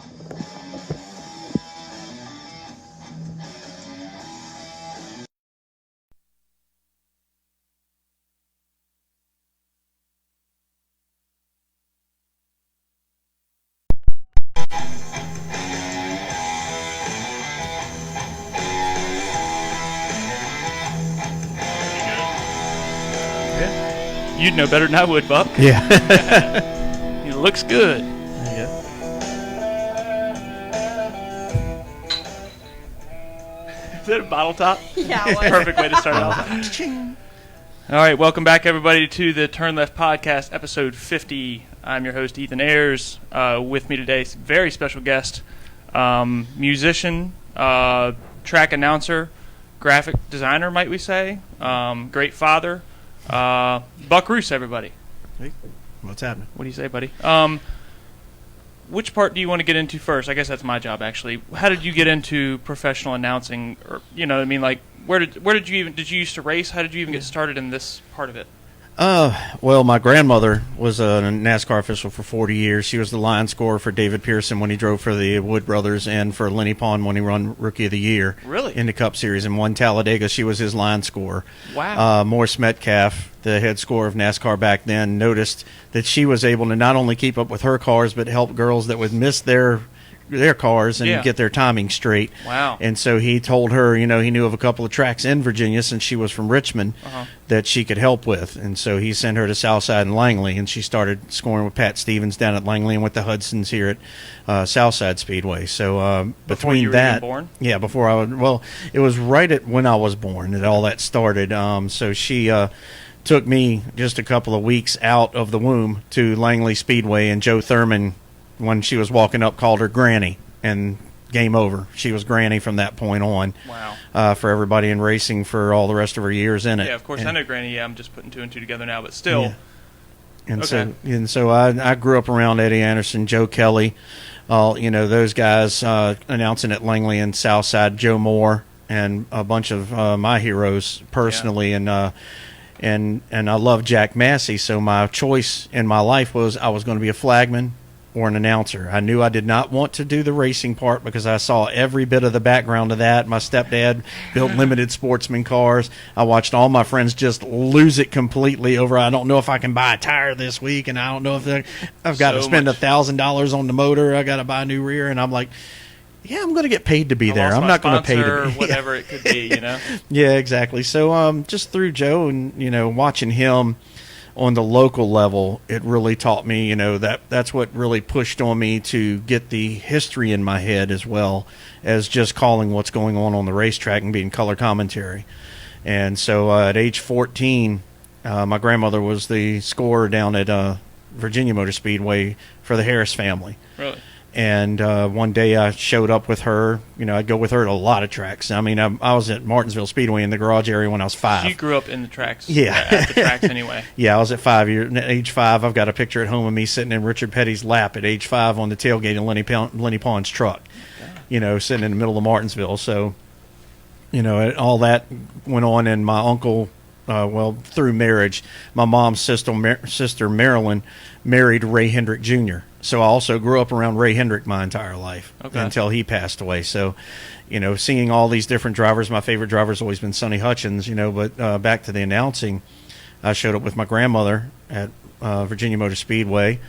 You'd know better than I would, Buck. Yeah. It looks good. There Is that a bottle top? Yeah, it was. Perfect way to start off. All right, welcome back, everybody, to the Turn Left Podcast, episode 50. I'm your host, Ethan Ayers. With me today, very special guest, musician, track announcer, graphic designer, might we say, great father, Buck Ruess, everybody. Hey, what's happening? What do you say, buddy? Which part do you want to get into first? I guess that's my job, actually. How did you get into professional announcing? Or, you know, I mean, like, where did you used to race? How did you even get started in this part of it? Well, my grandmother was a NASCAR official for 40 years. She was the line scorer for David Pearson when he drove for the Wood Brothers and for Lenny Pond when he won Rookie of the Year. Really? In the Cup Series. And won Talladega. She was his line scorer. Wow. Morris Metcalf, the head scorer of NASCAR back then, noticed that she was able to not only keep up with her cars, but help girls that would miss their cars and get their timing straight. Wow. And so he told her, you know, he knew of a couple of tracks in Virginia since she was from Richmond that she could help with. And so he sent her to Southside and Langley, and she started scoring with Pat Stevens down at Langley and with the Hudsons here at Southside Speedway. So before you were even born? Yeah, before I was, well, it was right at when I was born that all that started. So she took me just a couple of weeks out of the womb to Langley Speedway, and Joe Thurman, when she was walking up, called her Granny, and game over. She was Granny from that point on. Wow. For everybody in racing for all the rest of her years in it. Yeah, of course, I know Granny. Yeah, I'm just putting two and two together now, but still. Yeah. And okay. so I grew up around Eddie Anderson, Joe Kelly, you know, those guys announcing at Langley and Southside, Joe Moore, and a bunch of my heroes personally, and I love Jack Massey. So my choice in my life was I was going to be a flagman or an announcer. I knew I did not want to do the racing part because I saw every bit of the background of that. My stepdad built limited sportsman cars. I watched all my friends just lose it completely over, I don't know if I can buy a tire this week, and I don't know if I've got to spend $1,000 on the motor. I got to buy a new rear, and I'm like, yeah, I'm going to get paid to be there. I'm not going to pay to be. Whatever it could be, you know? Yeah, exactly. So just through Joe and, you know, watching him on the local level, it really taught me, you know, that's what really pushed on me to get the history in my head as well as just calling what's going on the racetrack and being color commentary. And so at age 14, my grandmother was the scorer down at Virginia Motor Speedway for the Harris family. Really? And one day I showed up with her. You know, I'd go with her to a lot of tracks. I mean, I was at Martinsville Speedway in the garage area when I was 5. So you grew up in the tracks? Yeah. At the tracks anyway? Yeah, I was at age 5. I've got a picture at home of me sitting in Richard Petty's lap at age 5 on the tailgate of Lenny Pond's truck, you know, sitting in the middle of Martinsville. So, you know, all that went on, and my uncle, through marriage, my mom's sister Marilyn married Ray Hendrick Jr., so I also grew up around Ray Hendrick my entire life until he passed away. So, you know, seeing all these different drivers, my favorite driver's always been Sonny Hutchins, you know, but back to the announcing, I showed up with my grandmother at Virginia Motor Speedway,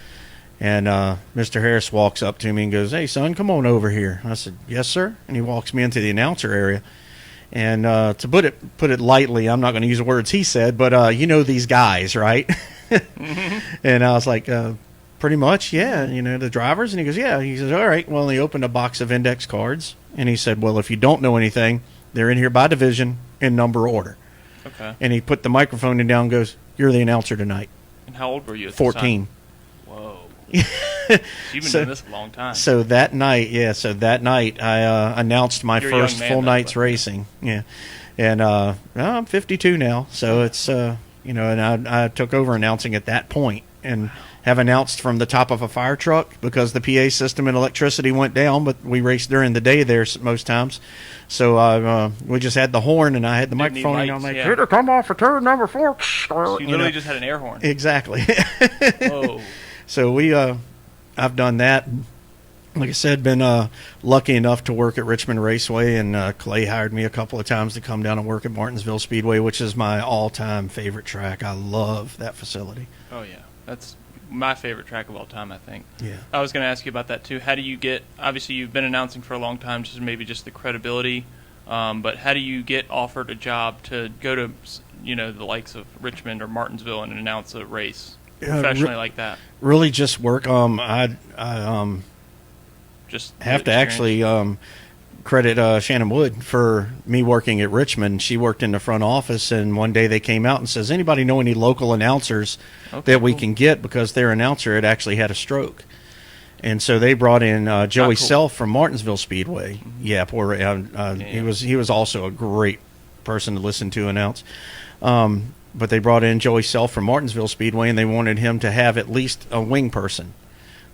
and Mr. Harris walks up to me and goes, "Hey, son, come on over here." I said, "Yes, sir." And he walks me into the announcer area. And to put it lightly, I'm not going to use the words he said, but you know these guys, right? And I was like, pretty much, yeah, you know, the drivers. And he goes, yeah. He says, all right. Well, he opened a box of index cards, and he said, well, if you don't know anything, they're in here by division in number order. Okay. And he put the microphone down and goes, "You're the announcer tonight." And how old were you at 14. the time? Whoa. You've been doing this a long time. So that night, I announced my first full night's racing. Yeah. And I'm 52 now, so it's, you know, and I took over announcing at that point and have announced from the top of a fire truck because the PA system and electricity went down, but we raced during the day there most times. So we just had the horn, and I had the microphone, and I'm like, "Here to come off for turn number 4. So you literally just had an air horn. Exactly. Whoa. So I've done that. like I said, been lucky enough to work at Richmond Raceway, and Clay hired me a couple of times to come down and work at Martinsville Speedway, which is my all-time favorite track. I love that facility. Oh, yeah. That's my favorite track of all time, I think. Yeah. I was going to ask you about that, too. How do you get, obviously you've been announcing for a long time, just maybe just the credibility, but how do you get offered a job to go to, the likes of Richmond or Martinsville and announce a race professionally like that? Really just work. I just have to actually credit Shannon Wood for me working at Richmond. She worked in the front office, and one day they came out and says, anybody know any local announcers that we can get, because their announcer had actually had a stroke. And so they brought in Joey Self from Martinsville Speedway. Mm-hmm. Yeah, poor he was also a great person to listen to announce. But they brought in Joey Self from Martinsville Speedway, and they wanted him to have at least a wing person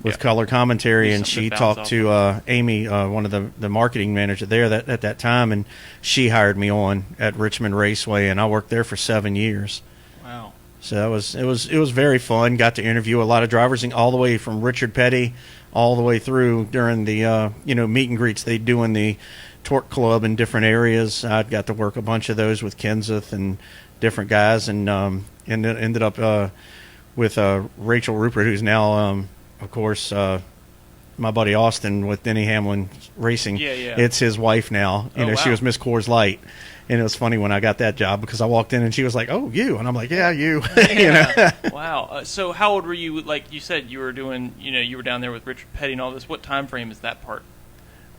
with color commentary, and she talked to Amy, one of the marketing manager there at that time, and she hired me on at Richmond Raceway, and I worked there for 7 years. Wow! So it was very fun. Got to interview a lot of drivers, all the way from Richard Petty all the way through during the meet and greets they do in the Torque Club in different areas. I got to work a bunch of those with Kenseth and different guys, and ended up with Rachel Rupert, who's now of course, my buddy Austin with Denny Hamlin Racing. Yeah. It's his wife now. Wow. She was Miss Coors Light. And it was funny when I got that job, because I walked in and she was like, "Oh, you?" And I'm like, "Yeah, you." Yeah. Wow. So how old were you? Like you said, you were doing, you were down there with Richard Petty and all this. What time frame is that part?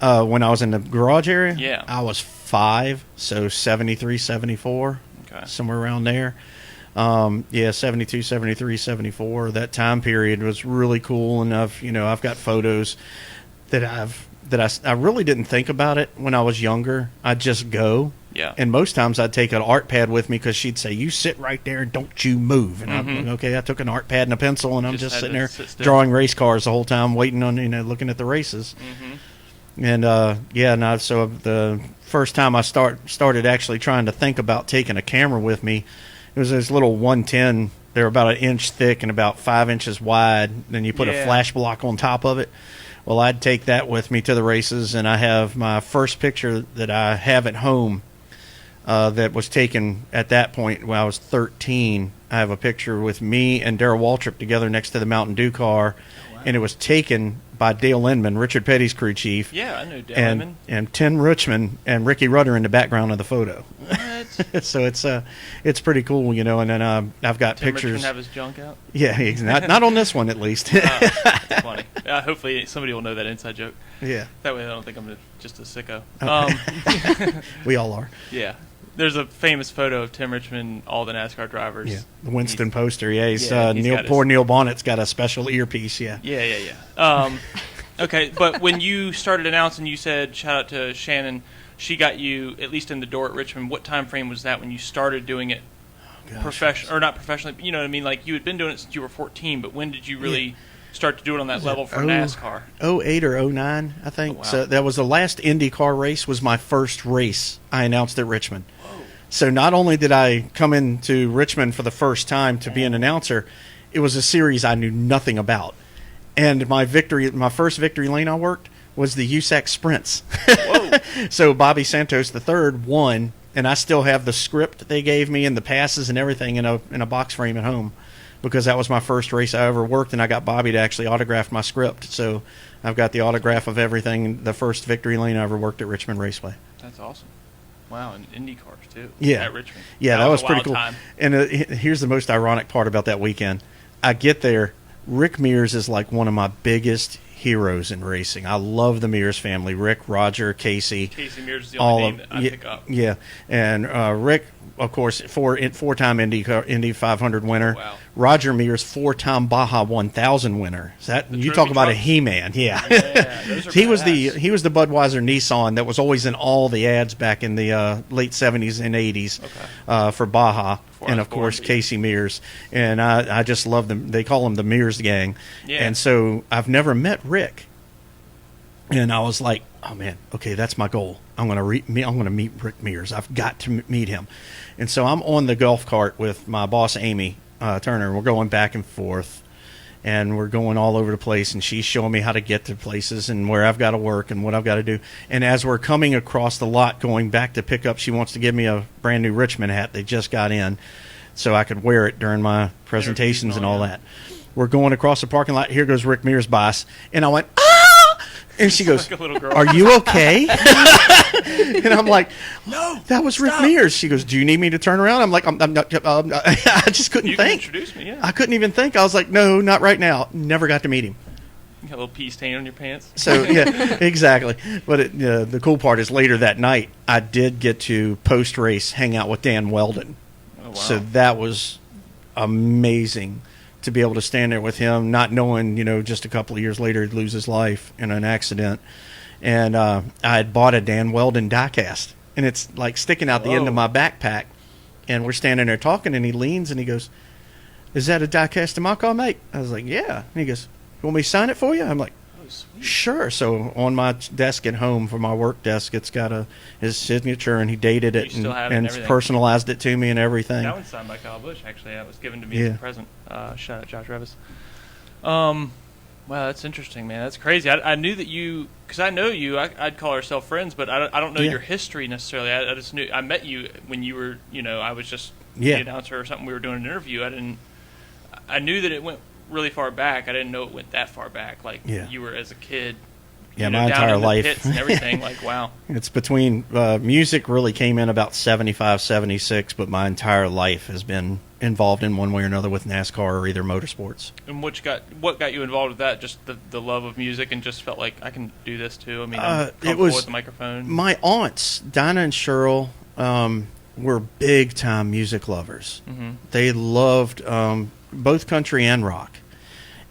When I was in the garage area? Yeah. I was 5, so 73, 74, somewhere around there. 72, 73, 74. That time period was really cool, and I've got photos that I really didn't think about it when I was younger. I'd just go. Yeah. And most times I'd take an art pad with me, because she'd say, "You sit right there and don't you move." And I'm like, okay, I took an art pad and a pencil, and I'm just sitting there drawing race cars the whole time, waiting on, looking at the races. Mm-hmm. And so the first time I started actually trying to think about taking a camera with me, it was this little 110. They're about an inch thick and about 5 inches wide. Then you put a flash block on top of it. Well, I'd take that with me to the races, and I have my first picture that I have at home that was taken at that point when I was 13. I have a picture with me and Darrell Waltrip together next to the Mountain Dew car, and it was taken by Dale Inman, Richard Petty's crew chief. Yeah, I know Dale Inman. And Tim Richmond and Ricky Rudder in the background of the photo. What? So it's pretty cool, and then I've got Tim pictures. Richmond have his junk out? Yeah, not on this one at least. That's funny. Hopefully somebody will know that inside joke. Yeah. That way I don't think I'm just a sicko. We all are. Yeah. There's a famous photo of Tim Richmond, all the NASCAR drivers. Yeah, the Winston poster. Yeah, he's got poor Neil Bonnet's got a special earpiece. Yeah. Yeah. Okay, but when you started announcing, you said, shout out to Shannon, she got you at least in the door at Richmond. What time frame was that when you started doing it professionally, or not professionally? But you know what I mean? Like, you had been doing it since you were 14, but when did you really start to do it on that level for NASCAR? 08 or 09, I think. Oh, wow. So that was the last IndyCar race. Was my first race I announced at Richmond. So not only did I come into Richmond for the first time to be an announcer, it was a series I knew nothing about. And my first victory lane I worked was the USAC Sprints. Whoa. So Bobby Santos III won, and I still have the script they gave me and the passes and everything in a box frame at home, because that was my first race I ever worked, and I got Bobby to actually autograph my script. So I've got the autograph of everything, the first victory lane I ever worked at Richmond Raceway. That's awesome. Wow, and Indy cars too. Yeah, at Richmond. Yeah, that was pretty cool. Time. And here's the most ironic part about that weekend. I get there. Rick Mears is like one of my biggest heroes in racing. I love the Mears family. Rick, Roger, Casey. Casey Mears is the only name that I pick up. Yeah, and Rick, of course, four-time Indy 500 winner. Wow. Roger Mears, 4-time Baja 1000 winner. You talk about a He-Man. Yeah, those are he was the Budweiser Nissan that was always in all the ads back in the late 70s and 80s for Baja. And of course, Casey Mears. And I just love them. They call him the Mears Gang. Yeah. And so I've never met Rick. And I was like, oh man, okay, that's my goal. I'm going to meet Rick Mears. I've got to meet him. And so I'm on the golf cart with my boss, Amy Turner. We're going back and forth. and we're going all over the place, and she's showing me how to get to places and where I've got to work and what I've got to do. And as we're coming across the lot going back to pick up, she wants to give me a brand new Richmond hat they just got in so I could wear it during my presentations and all that. We're going across the parking lot. Here goes Rick Mears by us. And I went, ah! And she goes, like a little girl. Are you okay? And I'm like, no, that was Rick Mears. She goes, do you need me to turn around? I'm like, I'm not. I just couldn't you think. Can introduce me, yeah. I couldn't even think. I was like, no, not right now. Never got to meet him. You got a little pea stain on your pants. So, yeah, exactly. But the cool part is later that night, I did get to post-race hang out with Dan Weldon. Oh, wow. So that was amazing to be able to stand there with him, not knowing, just a couple of years later he'd lose his life in an accident. And I had bought a Dan Weldon diecast, and it's like sticking out the end of my backpack. And we're standing there talking, and he leans and he goes, is that a diecast of my car, mate? I was like, yeah. And he goes, you want me to sign it for you? I'm like, sure. So on my desk at home, for my work desk, it's got his signature, and he dated it and personalized it to me and everything. That one's signed by Kyle Busch, actually. That was given to me as a present. Shout out Josh Revis. Wow, that's interesting, man. That's crazy. I knew that you, because I know you. I'd call ourselves friends, but I don't know your history necessarily. I just knew I met you when you were, I was just the announcer or something. We were doing an interview. I knew that it went really far back. I didn't know it went that far back. Like you were as a kid. Yeah, my entire life. Pits and everything. Like, wow. It's between music really came in about 75, 76, but my entire life has been involved in one way or another with NASCAR or either motorsports. And what got you involved with that? Just the love of music, and just felt like I can do this too. I mean, I'm comfortable with the microphone. My aunts, Dinah and Cheryl, were big time music lovers. Mm-hmm. They loved both country and rock.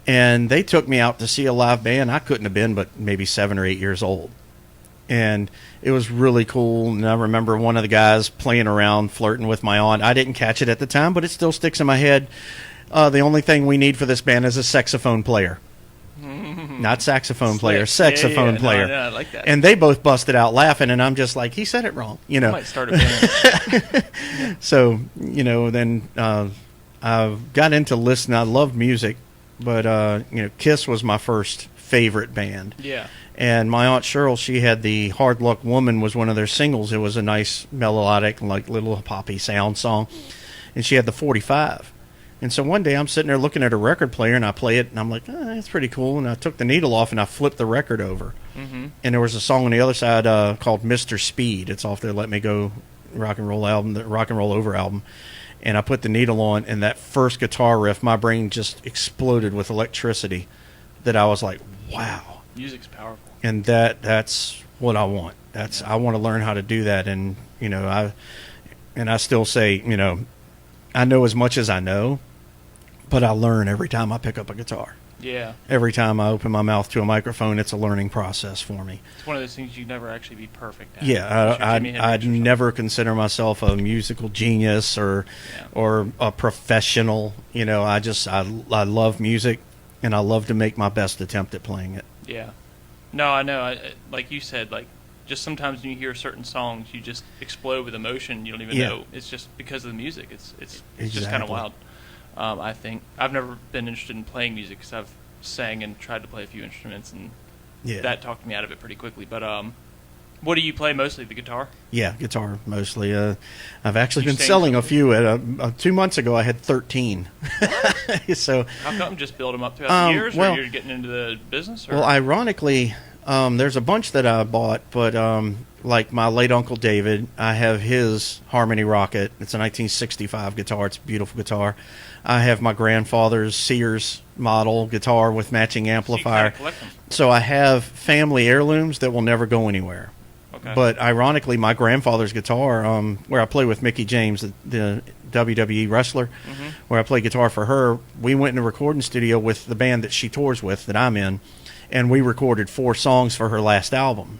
And they took me out to see a live band. I couldn't have been but maybe 7 or 8 years old. And it was really cool. And I remember one of the guys playing around, flirting with my aunt. I didn't catch it at the time, but it still sticks in my head. The only thing we need for this band is a saxophone player. Not saxophone player, saxophone player. No, I like that. And they both busted out laughing, and I'm just like, he said it wrong. I might start a band. So, then I got into listening. I loved music. But, Kiss was my first favorite band. Yeah. And my Aunt Cheryl, she had the Hard Luck Woman was one of their singles. It was a nice melodic, like little poppy sound song. And she had the 45. And so one day I'm sitting there looking at a record player, and I play it, and I'm like, that's pretty cool. And I took the needle off, and I flipped the record over. Mm-hmm. And there was a song on the other side called Mr. Speed. It's off their Let Me Go rock and roll album, the Rock and Roll Over album. And I put the needle on, and that first guitar riff, my brain just exploded with electricity. That I was like, wow. Music's powerful. And that's what I want. I want to learn how to do that. And, I still say, I know as much as I know, but I learn every time I pick up a guitar. Yeah. Every time I open my mouth to a microphone, it's a learning process for me. It's one of those things you never actually be perfect at. Yeah, I'd never consider myself a musical genius or a professional. I love music, and I love to make my best attempt at playing it. Yeah. No, I know. Like you said, like just sometimes when you hear certain songs, you just explode with emotion. You don't even know. It's just because of the music. It's just kind of wild. I think I've never been interested in playing music because I've sang and tried to play a few instruments, and that talked me out of it pretty quickly. But what do you play mostly? The guitar? Yeah, guitar mostly. I've actually been selling a few. 2 months ago, I had 13. So how come? Just build them up throughout the years, or you're getting into the business? Or? Well, ironically, there's a bunch that I bought, but like my late Uncle David, I have his Harmony Rocket. It's a 1965 guitar. It's a beautiful guitar. I have my grandfather's Sears model guitar with matching amplifier. So I have family heirlooms that will never go anywhere. Okay. But ironically, my grandfather's guitar, where I play with Mickie James, the WWE wrestler, where I play guitar for her, we went in a recording studio with the band that she tours with, that I'm in, and we recorded 4 songs for her last album.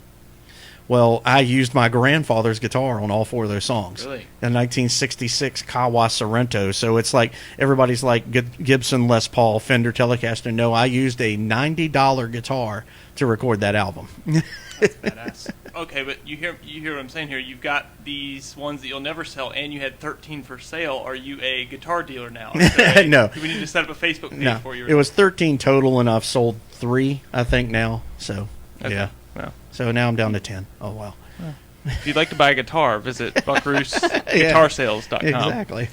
Well, I used my grandfather's guitar on all 4 of those songs. Really? The 1966 Kawa Sorrento. So it's like everybody's like Gibson Les Paul, Fender Telecaster. No, I used a $90 guitar to record that album. That's badass. Okay, but you hear what I'm saying here. You've got these ones that you'll never sell, and you had 13 for sale. Are you a guitar dealer now? No. We need to set up a Facebook page No. for you. It was 13 total, and I've sold 3, I think, now. So, Okay. yeah. Well. So now I'm down to 10. Oh, wow. If you'd like to buy a guitar, visit buckruessguitarsales.com. Exactly.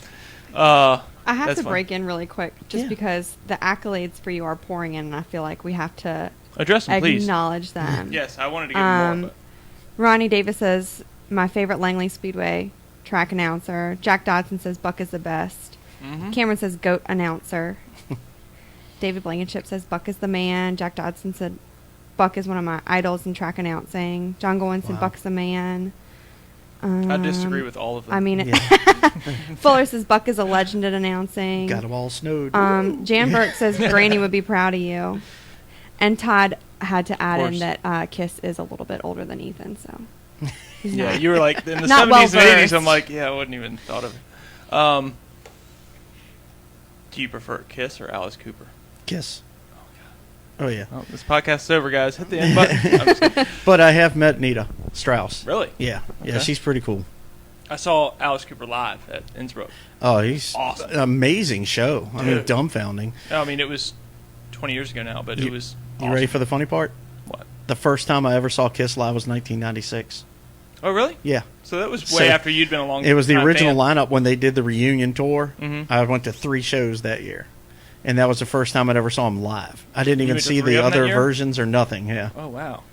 I have That's to fine. break in really quick just because the accolades for you are pouring in, and I feel like we have to Address them, please. acknowledge them. Yes, I wanted to give more. But Ronnie Davis says, my favorite Langley Speedway track announcer. Jack Dodson says, Buck is the best. Mhm. Cameron says, GOAT announcer. David Blankenship says, Buck is the man. Jack Dodson said, Buck is one of my idols in track announcing. John Goins said, Wow. Buck is the man. I disagree with all of them. I mean, Yeah. Fuller says, Buck is a legend at announcing. Got them all snowed. Jan Burke says, Granny would be proud of you. And Todd had to add in course. that Kiss is a little bit older than Ethan, so he's yeah, not. you were like, in the Not 70s and 80s, well-versed. I'm like, yeah, I wouldn't even thought of it. Do you prefer Kiss or Alice Cooper? Kiss. Oh, yeah. Oh, this podcast is over, guys. Hit the end button. I'm just kidding. But I have met Nita Strauss. Really? Yeah. Yeah, Okay. she's pretty cool. I saw Alice Cooper live at Innsbruck. Oh, he's Awesome. an amazing show. I mean, Dude. dumbfounding. I mean, it was 20 years ago now, but it was You awesome. ready for the funny part? What? The first time I ever saw Kiss live was 1996. Oh, really? Yeah. So that was So, way after you'd been a long It was the time original fan. lineup when they did the reunion tour. Mhm. I went to 3 shows that year. And that was the first time I'd ever saw them live. I didn't You even went to see 3 the of them that other year? versions or nothing. Yeah. Oh, wow.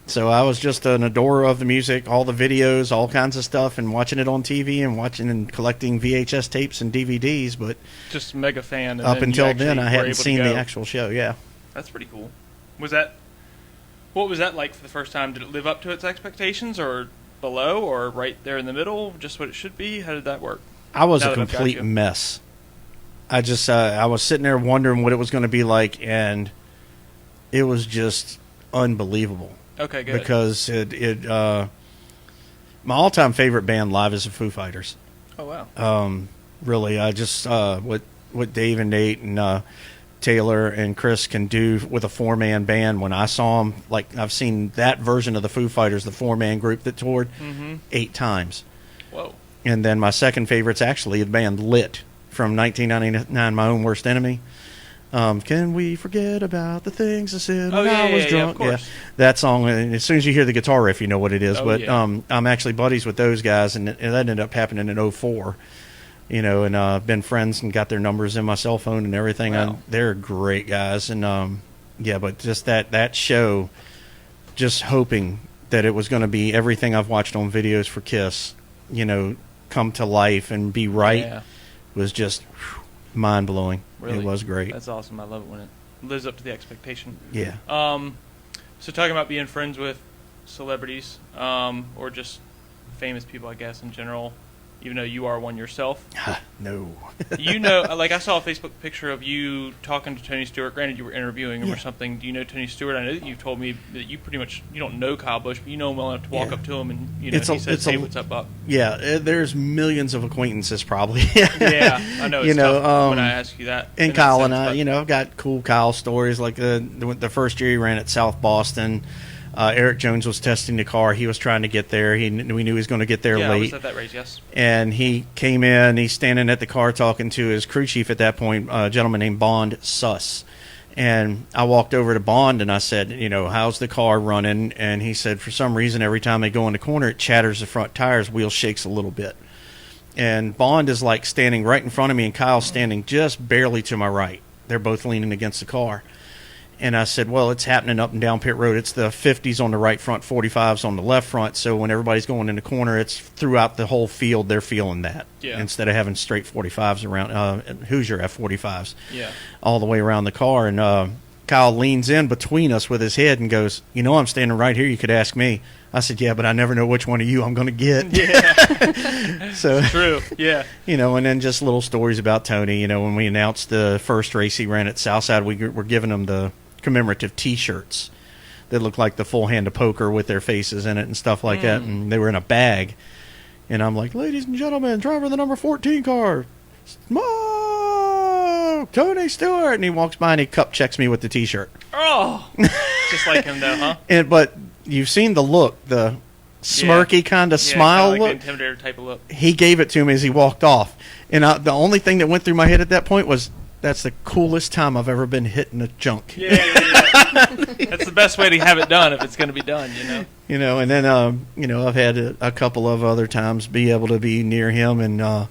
So I was just an adorer of the music, all the videos, all kinds of stuff, and watching it on TV and watching and collecting VHS tapes and DVDs. But Just mega fan. And up then you until actually then, I were hadn't able to seen the go. actual show. Yeah. That's pretty cool. What was that like for the first time? Did it live up to its expectations, or below, or right there in the middle, just what it should be? How did that work? I was Now a that I've got complete you. mess. I just I was sitting there wondering what it was going to be like, and it was just unbelievable Okay, good. because my all-time favorite band live is the Foo Fighters. Oh, wow. Really, I just what Dave and Nate and Taylor and Chris can do with a 4-man band. When I saw them, like I've seen that version of the Foo Fighters, the 4-man group that toured, 8 times. Whoa. And then my second favorite's actually the band Lit from 1999, My Own Worst Enemy. Can we forget about the things I said when I was drunk? of course. That song. And as soon as you hear the guitar riff, you know what it is. Oh, but yeah. I'm actually buddies with those guys, and that ended up happening in '04. You know, and been friends and got their numbers in my cell phone and everything. Wow. They're great guys, and yeah. But just that show, just hoping that it was going to be everything I've watched on videos for Kiss, you know, come to life and be right, Yeah. was just mind blowing. Really? It was great. That's awesome. I love it when it lives up to the expectation. Yeah. So talking about being friends with celebrities, or just famous people, I guess, in general, even though you are one yourself. No. You know, like I saw a Facebook picture of you talking to Tony Stewart. Granted, you were interviewing him Yeah. or something. Do you know Tony Stewart? I know that you've told me that you pretty much, you don't know Kyle Busch, but you know him well enough to walk Yeah. up to him and, you know, It's a- he says, it's a- hey, what's up, Buck? Yeah, there's millions of acquaintances probably. Yeah, I know. It's You know, tough when I ask you that. And in that Kyle and sense, I, but- you know, I've got cool Kyle stories. Like the first year he ran at South Boston, Eric Jones was testing the car. He was trying to get there. We knew he was going to get there yeah, I late. was at that race, yes. And he came in. He's standing at the car talking to his crew chief at that point, a gentleman named Bond Suss. And I walked over to Bond and I said, you know, how's the car running? And he said, for some reason, every time they go in the corner, it chatters the front tires, wheel shakes a little bit. And Bond is like standing right in front of me, and Kyle's standing just barely to my right. They're both leaning against the car. And I said, well, it's happening up and down pit road. It's the 50s on the right front, 45s on the left front. So when everybody's going in the corner, it's throughout the whole field. They're feeling that. Yeah. Instead of having straight 45s around, Hoosier F45s Yeah. all the way around the car. And Kyle leans in between us with his head and goes, you know, I'm standing right here. You could ask me. I said, yeah, but I never know which one of you I'm going to get. Yeah. So, True. Yeah. you know, and then just little stories about Tony. You know, when we announced the first race he ran at Southside, we were giving him the commemorative T-shirts that looked like the full hand of poker with their faces in it and stuff like that, and they were in a bag. And I'm like, ladies and gentlemen, driver of the number 14 car, Smoke, Tony Stewart. And he walks by and he cup checks me with the T-shirt. Oh. Just like him, though, huh? But you've seen the look, the smirky kind of smile like look. the Intimidator type of look. He gave it to me as he walked off. And the only thing that went through my head at that point was, that's the coolest time I've ever been hit in the junk. Yeah. That's the best way to have it done if it's going to be done, And then, I've had a couple of other times be able to be near him, and,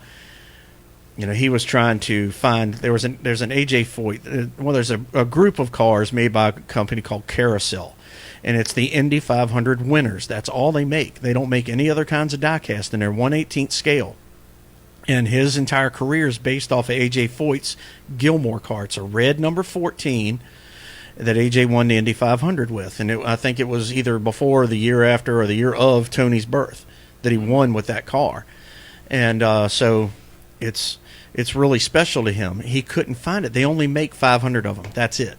he was trying to find, there's an AJ Foyt, there's a group of cars made by a company called Carousel, and it's the Indy 500 winners. That's all they make. They don't make any other kinds of diecast, and they're 1/18th scale. And his entire career is based off of AJ Foyt's Gilmore car. It's a red number 14 that AJ won the Indy 500 with. And I think it was either before, the year after, or the year of Tony's birth that he won with that car. And so it's really special to him. He couldn't find it. They only make 500 of them. That's it.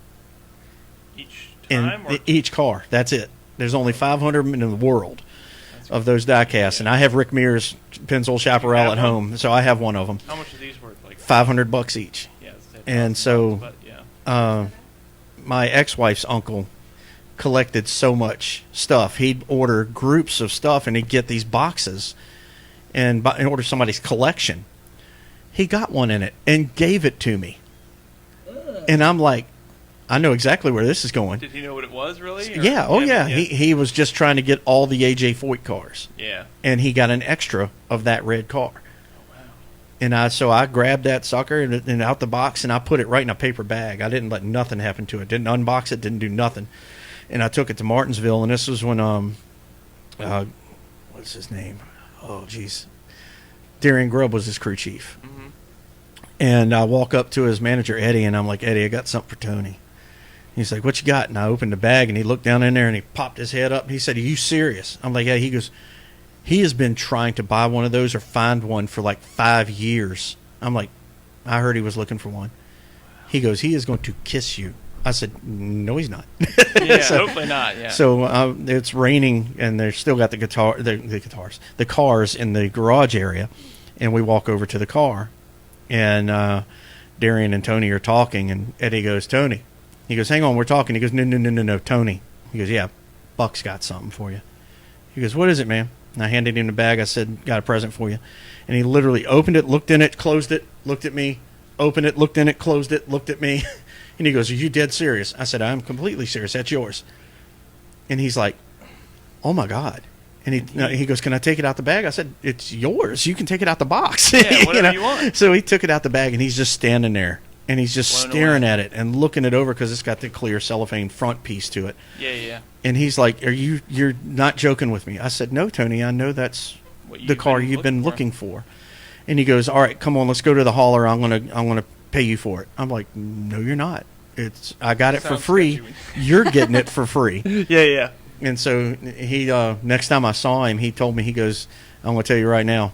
Each time? Each car. That's it. There's only 500 in the world of those diecasts, and I have Rick Mears' Pennzoil Chaparral at home, so I have one of them. How much are these worth? Like $500 each. Yeah, and so, my ex-wife's uncle collected so much stuff. He'd order groups of stuff, and he'd get these boxes and order somebody's collection. He got one in it and gave it to me, and I'm like, I know exactly where this is going. Did he know what it was, really? Or? Yeah, yeah. He was just trying to get all the AJ Foyt cars. Yeah. And he got an extra of that red car. Oh, wow. And so I grabbed that sucker and out the box, and I put it right in a paper bag. I didn't let nothing happen to it. Didn't unbox it, didn't do nothing. And I took it to Martinsville, and this was when, what's his name? Oh, jeez. Darian Grubb was his crew chief. Mm-hmm. And I walk up to his manager, Eddie, and I'm like, Eddie, I got something for Tony. He's like, what you got? And I opened the bag, and he looked down in there, and he popped his head up. And he said, are you serious? I'm like, yeah. He goes, he has been trying to buy one of those or find one for like 5 years. I'm like, I heard he was looking for one. He goes, he is going to kiss you. I said, no, he's not. Yeah, hopefully not, yeah. So it's raining, and they've still got the cars in the garage area. And we walk over to the car, and Darian and Tony are talking, and Eddie goes, Tony. He goes, hang on, we're talking. He goes, no, Tony. He goes, yeah, Buck's got something for you. He goes, what is it, man? And I handed him the bag. I said, got a present for you. And he literally opened it, looked in it, closed it, looked at me, opened it, looked in it, closed it, looked at me. And he goes, are you dead serious? I said, I'm completely serious. That's yours. And he's like, oh, my God. And he goes, can I take it out the bag? I said, it's yours. You can take it out the box. Yeah, whatever you want. So he took it out the bag, and he's just standing there. And he's just staring at it and looking it over because it's got the clear cellophane front piece to it. Yeah. And he's like, you're not joking with me? I said, no, Tony, I know that's the car you've been looking for. And he goes, all right, come on, let's go to the hauler. I'm gonna pay you for it. I'm like, no, you're not. I got it for free. You're getting it for free. Yeah. And so he next time I saw him, he told me, he goes, I'm gonna tell you right now,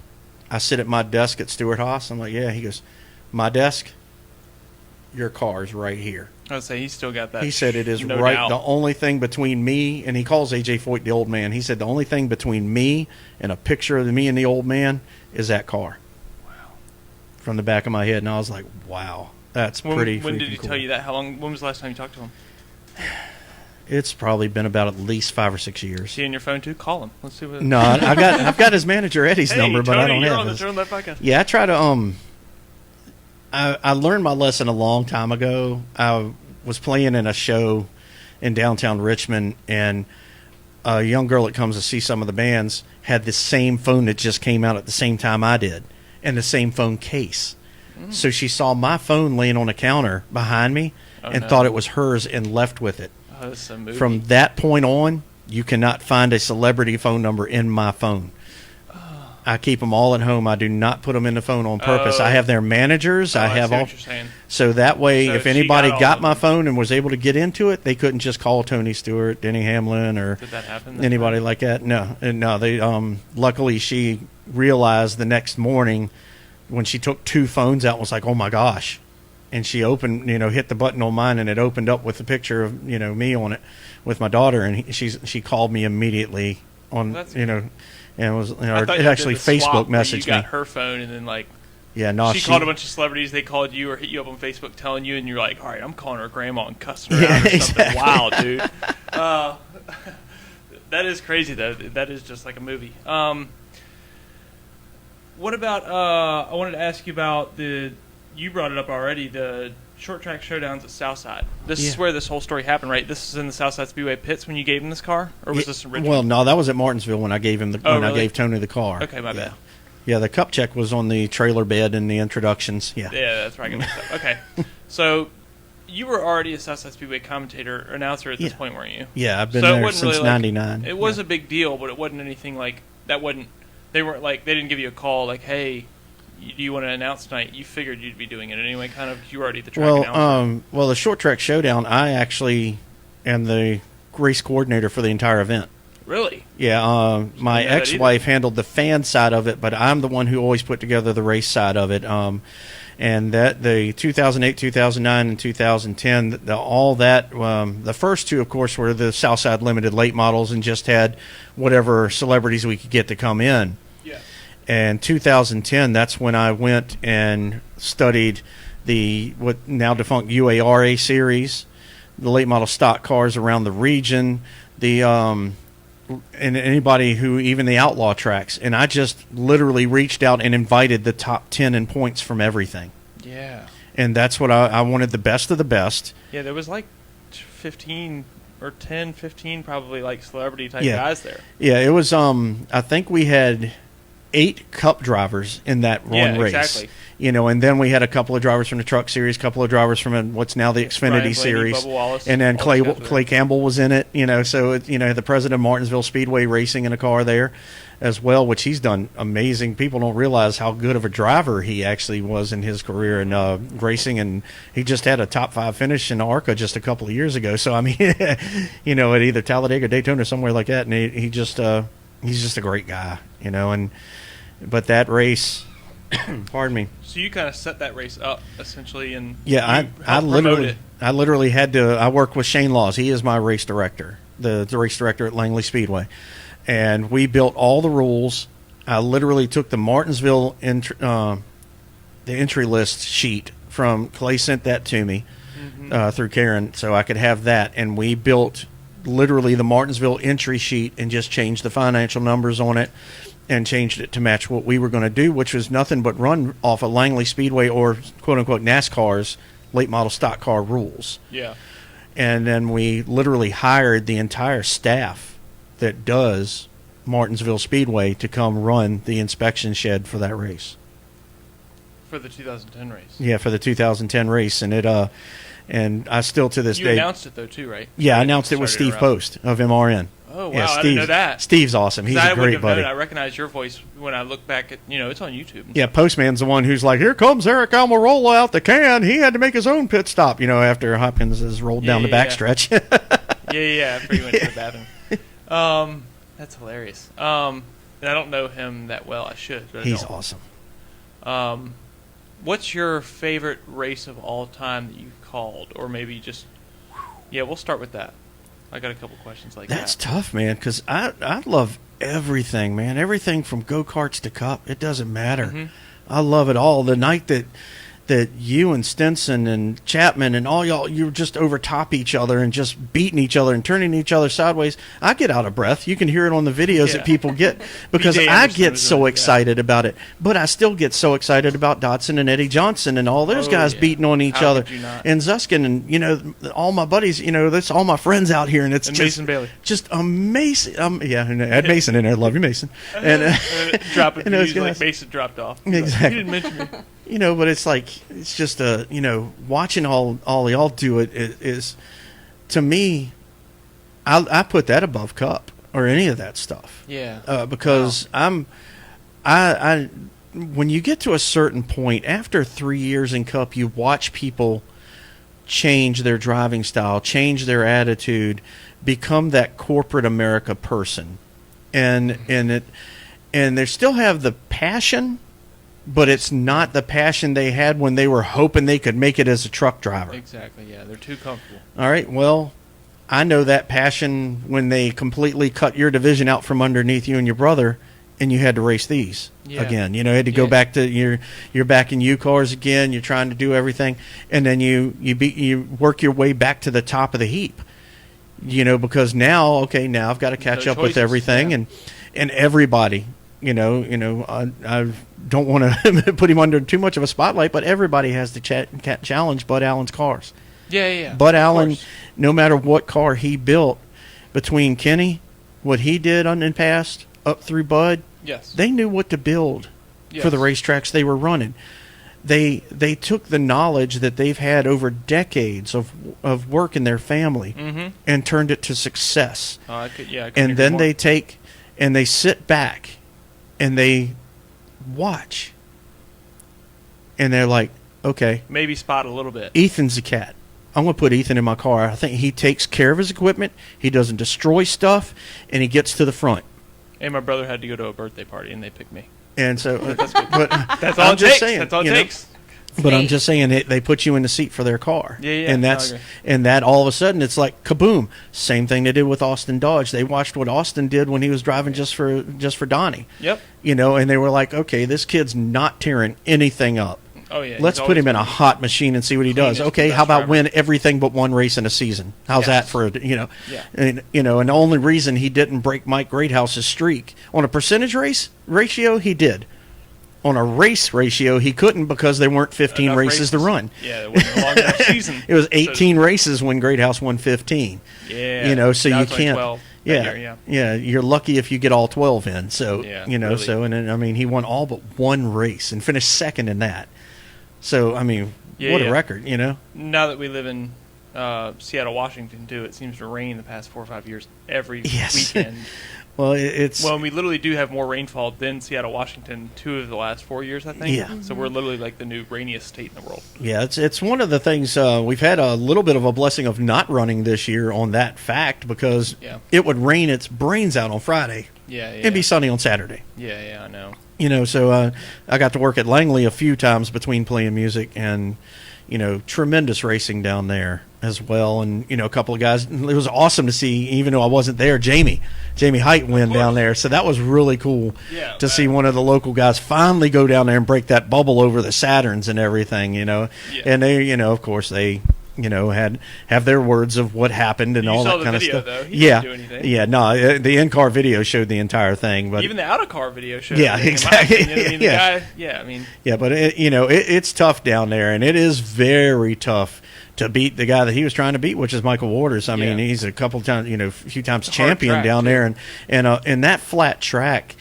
I sit at my desk at Stewart Haas. I'm like, yeah. He goes, my desk. Your car's right here. I would say he's still got that. He said it is no right. doubt. The only thing between me, and he calls AJ Foyt the old man. He said the only thing between me and a picture of me and the old man is that car. Wow. From the back of my head, and I was like, wow, that's pretty. When did he cool. tell you that? How long? When was the last time you talked to him? It's probably been about at least 5 or 6 years. Is he on your phone too? Call him. Let's see what. No, I've got his manager Eddie's number, but Tony, I don't you're have on his. the Turn Left podcast. Yeah, I try to I learned my lesson a long time ago. I was playing in a show in downtown Richmond, and a young girl that comes to see some of the bands had the same phone that just came out at the same time I did, and the same phone case. So she saw my phone laying on a counter behind me and thought it was hers and left with it. Oh, that's a movie. From that point on, you cannot find a celebrity phone number in my phone. I keep them all at home. I do not put them in the phone on purpose. I have their managers. I have see all. what you're saying. So that way, So if she anybody got all got of my them. phone and was able to get into it, they couldn't just call Tony Stewart, Denny Hamlin, or Did that happen? anybody like that. No. They luckily she realized the next morning when she took 2 phones out, was like, oh my gosh. And she opened, hit the button on mine, and it opened up with a picture of, me on it with my daughter, and she called me immediately on, and it was, it actually Facebook messaged you got me. her phone, and then She called a bunch of celebrities. They called you or hit you up on Facebook telling you, and you're like, all right, I'm calling her grandma and cussing her out or something. Exactly. Wow, dude. That is crazy though. That is just like a movie. What about? I wanted to ask you about the. You brought it up already. The short track showdowns at Southside. This is where this whole story happened, right? This is in the Southside Speedway pits when you gave him this car, or was this in Richmond? Well, no, that was at Martinsville when I gave him I gave Tony the car. Okay, my bad. Yeah, the cup check was on the trailer bed and the introductions. Yeah, that's right. I got mixed up. Okay, so you were already a Southside Speedway commentator or announcer at this point, weren't you? Yeah, I've been there since '99. It was a big deal, but it wasn't anything like that. They weren't like they didn't give you a call like, hey, do you want to announce tonight? You figured you'd be doing it anyway. Kind of, you were already the track announcer. Well, the short track showdown, I actually am the race coordinator for the entire event. Really? Yeah, my ex-wife handled the fan side of it, but I'm the one who always put together the race side of it. And that the 2008, 2009, and 2010, the first two, of course, were the Southside Limited late models and just had whatever celebrities we could get to come in. Yeah. And 2010, that's when I went and studied what now defunct UARA series, the late model stock cars around the region, and anybody who, even the outlaw tracks. And I just literally reached out and invited the top 10 in points from everything. Yeah. And that's what I wanted, the best of the best. Yeah, there was like 15 or 10, 15 probably like celebrity type guys there. Yeah, it was, I think we had 8 cup drivers in that one race. Exactly. And then we had a couple of drivers from the truck series, a couple of drivers from what's now the Xfinity series, Bubba Wallace, and then Clay Campbell was in it. So the president of Martinsville Speedway racing in a car there as well, which he's done amazing. People don't realize how good of a driver he actually was in his career in racing, and he just had a top 5 finish in ARCA just a couple of years ago. So I mean, at either Talladega, Daytona, or somewhere like that, and he's just a great guy, but that race. Pardon me. So you kind of set that race up essentially, and I literally had to. I work with Shane Laws. He is my race director, the race director at Langley Speedway, and we built all the rules. I literally took the Martinsville the entry list sheet from Clay, sent that to me through Karen, so I could have that, and we built literally the Martinsville entry sheet and just changed the financial numbers on it. And changed it to match what we were going to do, which was nothing but run off of Langley Speedway or quote-unquote NASCAR's late model stock car rules. Yeah. And then we literally hired the entire staff that does Martinsville Speedway to come run the inspection shed for that race. For the 2010 race? Yeah, for the 2010 race. And and I still to this day... You announced it, though, too, right? Yeah, I announced it with Steve Post of MRN. Oh, wow, I didn't know that. Steve's awesome. He's a great buddy. I recognize your voice when I look back at, it's on YouTube. Yeah, Postman's the one who's like, here comes Eric Almirola out the can. He had to make his own pit stop, after Hopkins has rolled down the backstretch. After he went to the bathroom. That's hilarious. And I don't know him that well. I should. But He's awesome. What's your favorite race of all time that you've called? Or maybe just, we'll start with that. I got a couple questions like that. That's tough, man, because I love everything, man. Everything from go-karts to cup. It doesn't matter. Mm-hmm. I love it all. The night that you and Stinson and Chapman and all y'all, you just overtop each other and just beating each other and turning each other sideways. I get out of breath. You can hear it on the videos that people get because I get so excited about it. But I still get so excited about Dodson and Eddie Johnson and all those guys beating on each other. And Zuskin and, all my buddies, that's all my friends out here. And it's and just, Mason Bailey. Just amazing. And Ed Mason in there. Love you, Mason. And dropping like Mason dropped off. Exactly. You didn't mention me. But it's like, it's just watching all y'all do it is, to me, I put that above cup or any of that stuff. Yeah. Because I when you get to a certain point after 3 years in cup, you watch people change their driving style, change their attitude, become that corporate America person, and they still have the passion. But it's not the passion they had when they were hoping they could make it as a truck driver. Exactly, yeah. They're too comfortable. All right, well, I know that passion when they completely cut your division out from underneath you and your brother, and you had to race these again. Had to go back to you're back in U cars again. You're trying to do everything, and then you work your way back to the top of the heap. because now I've got to catch up with everything, and everybody, I don't want to put him under too much of a spotlight, but everybody has to challenge Bud Allen's cars. Yeah. Bud Allen, no matter what car he built, between Kenny, what he did in the past, up through Bud, yes, they knew what to build for the racetracks they were running. They took the knowledge that they've had over decades of work in their family and turned it to success. And then they take and they sit back and they watch. And they're like, okay. Maybe spot a little bit. Ethan's a cat. I'm going to put Ethan in my car. I think he takes care of his equipment. He doesn't destroy stuff. And he gets to the front. And my brother had to go to a birthday party, and they picked me. And so, that's all it takes. That's all it takes. But I'm just saying, they put you in the seat for their car. Yeah. And that all of a sudden, it's like kaboom. Same thing they did with Austin Dodge. They watched what Austin did when he was driving just for Donnie. Yep. And they were like, okay, this kid's not tearing anything up. Oh yeah. Let's put him in a hot machine and see what he does. Okay, how about win everything but one race in a season? How's that for Yeah. And and the only reason he didn't break Mike Greathouse's streak on a percentage ratio, he did. On a race ratio, he couldn't because there weren't 15 races to run. Yeah, it wasn't a long enough season. It was 18 races when Greathouse won 15. Yeah. So you can't. 12 yeah, you're lucky if you get all 12 in. So really. So and then, he won all but one race and finished second in that. So what a record, Now that we live in Seattle, Washington, too, it seems to rain the past 4 or 5 years every weekend. Well, and we literally do have more rainfall than Seattle, Washington, 2 of the last 4 years, I think. Yeah. So we're literally like the new rainiest state in the world. Yeah, it's one of the things we've had a little bit of a blessing of not running this year on that fact because it would rain its brains out on Friday. Yeah. And be sunny on Saturday. Yeah, I know. So I got to work at Langley a few times between playing music and, tremendous racing down there as well. And, a couple of guys, it was awesome to see, even though I wasn't there, Jamie Height win down there. So that was really cool to see one of the local guys finally go down there and break that bubble over the Saturns and everything, And they, of course, they have their words of what happened and all that kind of stuff. Though. He didn't do anything. Yeah, no, the in-car video showed the entire thing, but even the out-of-car video showed. Exactly. But it's tough down there, and it is very tough to beat the guy that he was trying to beat, which is Michael Waters. I mean, he's a couple times, a few times champion down there, and that flat track,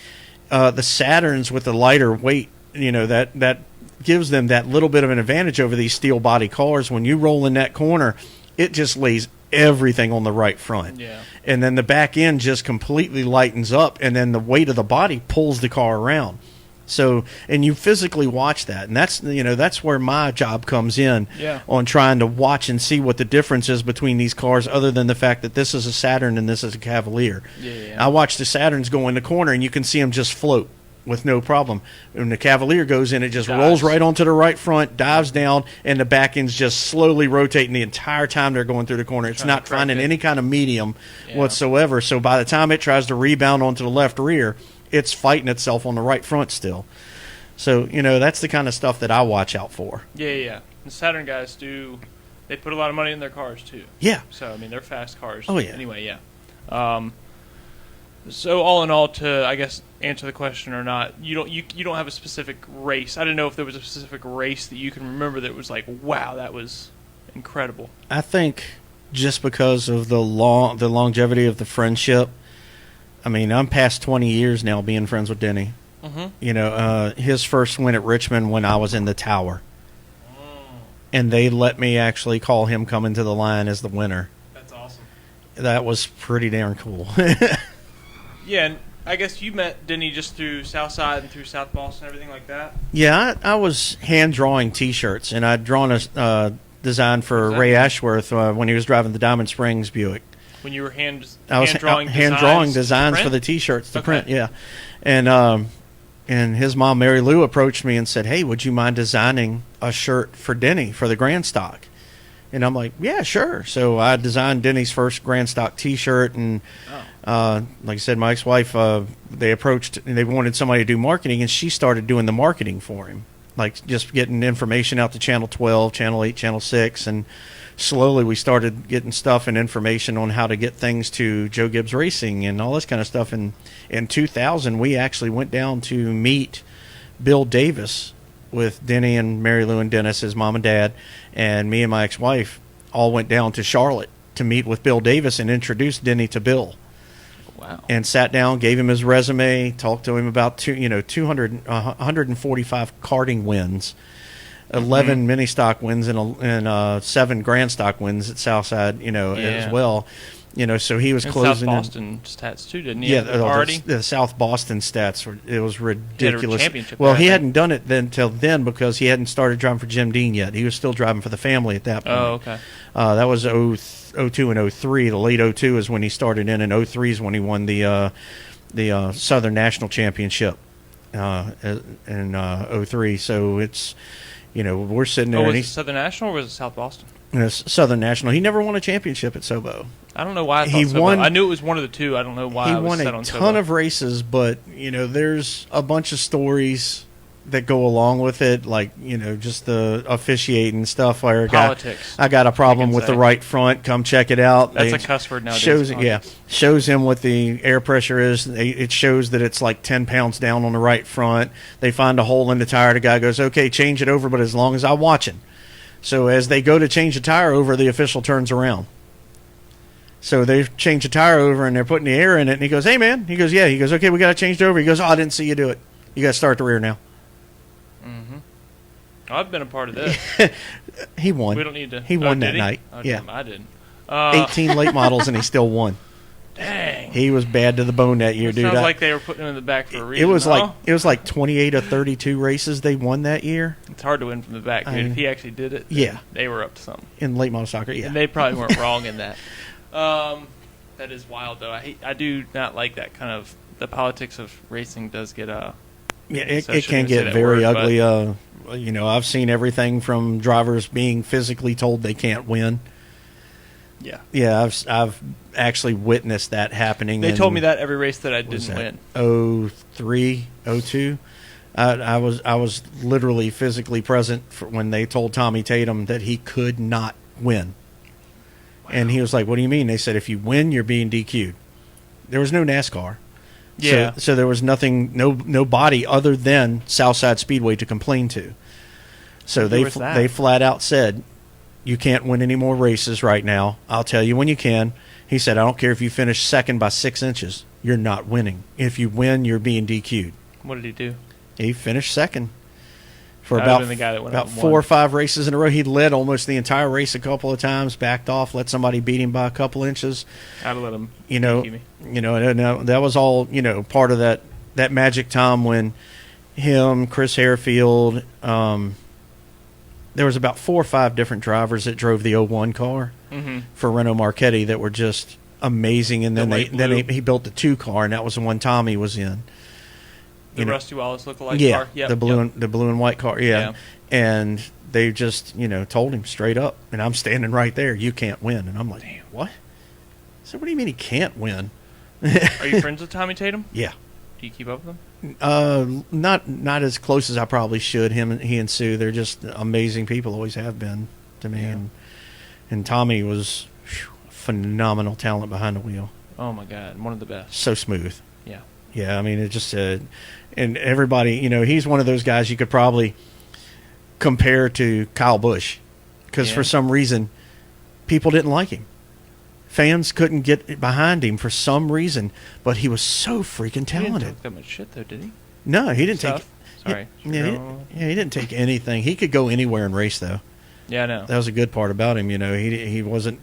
the Saturns with the lighter weight, that gives them that little bit of an advantage over these steel body cars. When you roll in that corner, it just lays everything on the right front. Yeah. And then the back end just completely lightens up, and then the weight of the body pulls the car around. So, and you physically watch that, and that's where my job comes in on trying to watch and see what the difference is between these cars, other than the fact that this is a Saturn and this is a Cavalier. I watch the Saturns go in the corner, and you can see them just float with no problem. When the Cavalier goes in, it just rolls right onto the right front, dives down, and the back end's just slowly rotating the entire time they're going through the corner. It's not finding any kind of medium whatsoever. So by the time it tries to rebound onto the left rear, it's fighting itself on the right front still. So, that's the kind of stuff that I watch out for. Yeah. The Saturn guys they put a lot of money in their cars, too. Yeah. So, they're fast cars. Oh, yeah. Anyway, so all in all, to I guess answer the question or not, you don't have a specific race. I didn't know if there was a specific race that you can remember that was like, wow, that was incredible. I think just because of the longevity of the friendship. I mean, I'm past 20 years now being friends with Denny. Mm-hmm. His first win at Richmond when I was in the tower, and they let me actually call him coming to the line as the winner. That's awesome. That was pretty darn cool. Yeah, and I guess you met Denny just through Southside and through South Boston and everything like that? Yeah, I was hand-drawing T-shirts, and I'd drawn a design for Ray Ashworth when he was driving the Diamond Springs Buick. When you were hand-drawing designs for the T-shirts to print, yeah. And his mom, Mary Lou, approached me and said, hey, would you mind designing a shirt for Denny for the Grand Stock? And I'm like, yeah, sure. So I designed Denny's first Grand Stock T-shirt, and like I said, my ex-wife, they wanted somebody to do marketing, and she started doing the marketing for him, like just getting information out to Channel 12, Channel 8, Channel 6, and slowly we started getting stuff and information on how to get things to Joe Gibbs Racing and all this kind of stuff. And in 2000, we actually went down to meet Bill Davis with Denny and Mary Lou and Dennis, his mom and dad, and me and my ex-wife all went down to Charlotte to meet with Bill Davis and introduce Denny to Bill. Wow. And sat down, gave him his resume, talked to him about 145 karting wins, 11 mini stock wins, and 7 grand stock wins at Southside, as well. So he was and closing South Boston stats too, didn't he? Yeah, already the South Boston stats it was ridiculous. Championship well, there, he hadn't done it until then because he hadn't started driving for Jim Dean yet. He was still driving for the family at that point. Oh, okay. That was 02 and 03. The late 02 is when he started in, and 03 is when he won the Southern National Championship in 03. So it's we're sitting there. Was it Southern National or was it South Boston? Southern National. He never won a championship at Sobo. I don't know why I thought he Sobo. won. I knew it was one of the two. I don't know why he I was won set a on ton Sobo. of races, but there's a bunch of stories that go along with it, like just the officiating stuff. Where Politics. I got a problem with the right front. Come check it out. That's a cuss word nowadays. Shows him what the air pressure is. It shows that it's like 10 pounds down on the right front. They find a hole in the tire. The guy goes, "Okay, change it over, but as long as I'm watching." So as they go to change the tire over, the official turns around. So they change the tire over and they're putting the air in it. And he goes, "Hey, man." He goes, "Yeah." He goes, "Okay, we got to change it over." He goes, "Oh, I didn't see you do it. You got to start the rear now." Mm-hmm. I've been a part of this. He won. We don't need to. He won that night. Oh, yeah. damn, I didn't. 18 late models and he still won. Dang. He was bad to the bone that year, dude. Sounds like they were putting him in the back for a reason. It was like 28 of 32 races they won that year. It's hard to win from the back, dude. If he actually did it, yeah, they were up to something. In late model soccer, yeah. And they probably weren't wrong in that. That is wild, though. I do not like that kind of. The politics of racing does get it can get very ugly. I've seen everything from drivers being physically told they can't win. Yeah, I've actually witnessed that happening. They told me that every race that I didn't win. 03, 02. I was literally physically present when they told Tommy Tatum that he could not win. Wow. And he was like, "What do you mean?" They said, "If you win, you're being DQ'd." There was no NASCAR. Yeah. So there was nothing, no body other than Southside Speedway to complain to. So they flat out said, "You can't win any more races right now. I'll tell you when you can." He said, "I don't care if you finish second by 6 inches. You're not winning. If you win, you're being DQ'd." What did he do? He finished second for about 4 or 5 races in a row. He led almost the entire race a couple of times, backed off, let somebody beat him by a couple inches. I'd let him DQ me. And that was all, part of that magic time when him, Chris Harefield, there was about 4 or 5 different drivers that drove the 01 car for Renault Marchetti that were just amazing. And then he built the 2 car, and that was the one Tommy was in. The Rusty Wallace lookalike car? Yeah, the blue and white car, yeah. And they just, told him straight up, and I'm standing right there, "You can't win." And I'm like, "Damn, what?" So what do you mean he can't win? Are you friends with Tommy Tatum? Yeah. Do you keep up with him? Not as close as I probably should. He and Sue, they're just amazing people, always have been to me. Yeah. And Tommy was phenomenal talent behind the wheel. Oh my God, one of the best. So smooth. Yeah. Yeah, I mean, it just and everybody, he's one of those guys you could probably compare to Kyle Busch because for some reason people didn't like him. Fans couldn't get behind him for some reason, but he was so freaking talented. He didn't talk that much shit, though, did he? No, he didn't take. Sorry. He didn't take anything. He could go anywhere and race, though. Yeah, I know. That was a good part about him. He wasn't,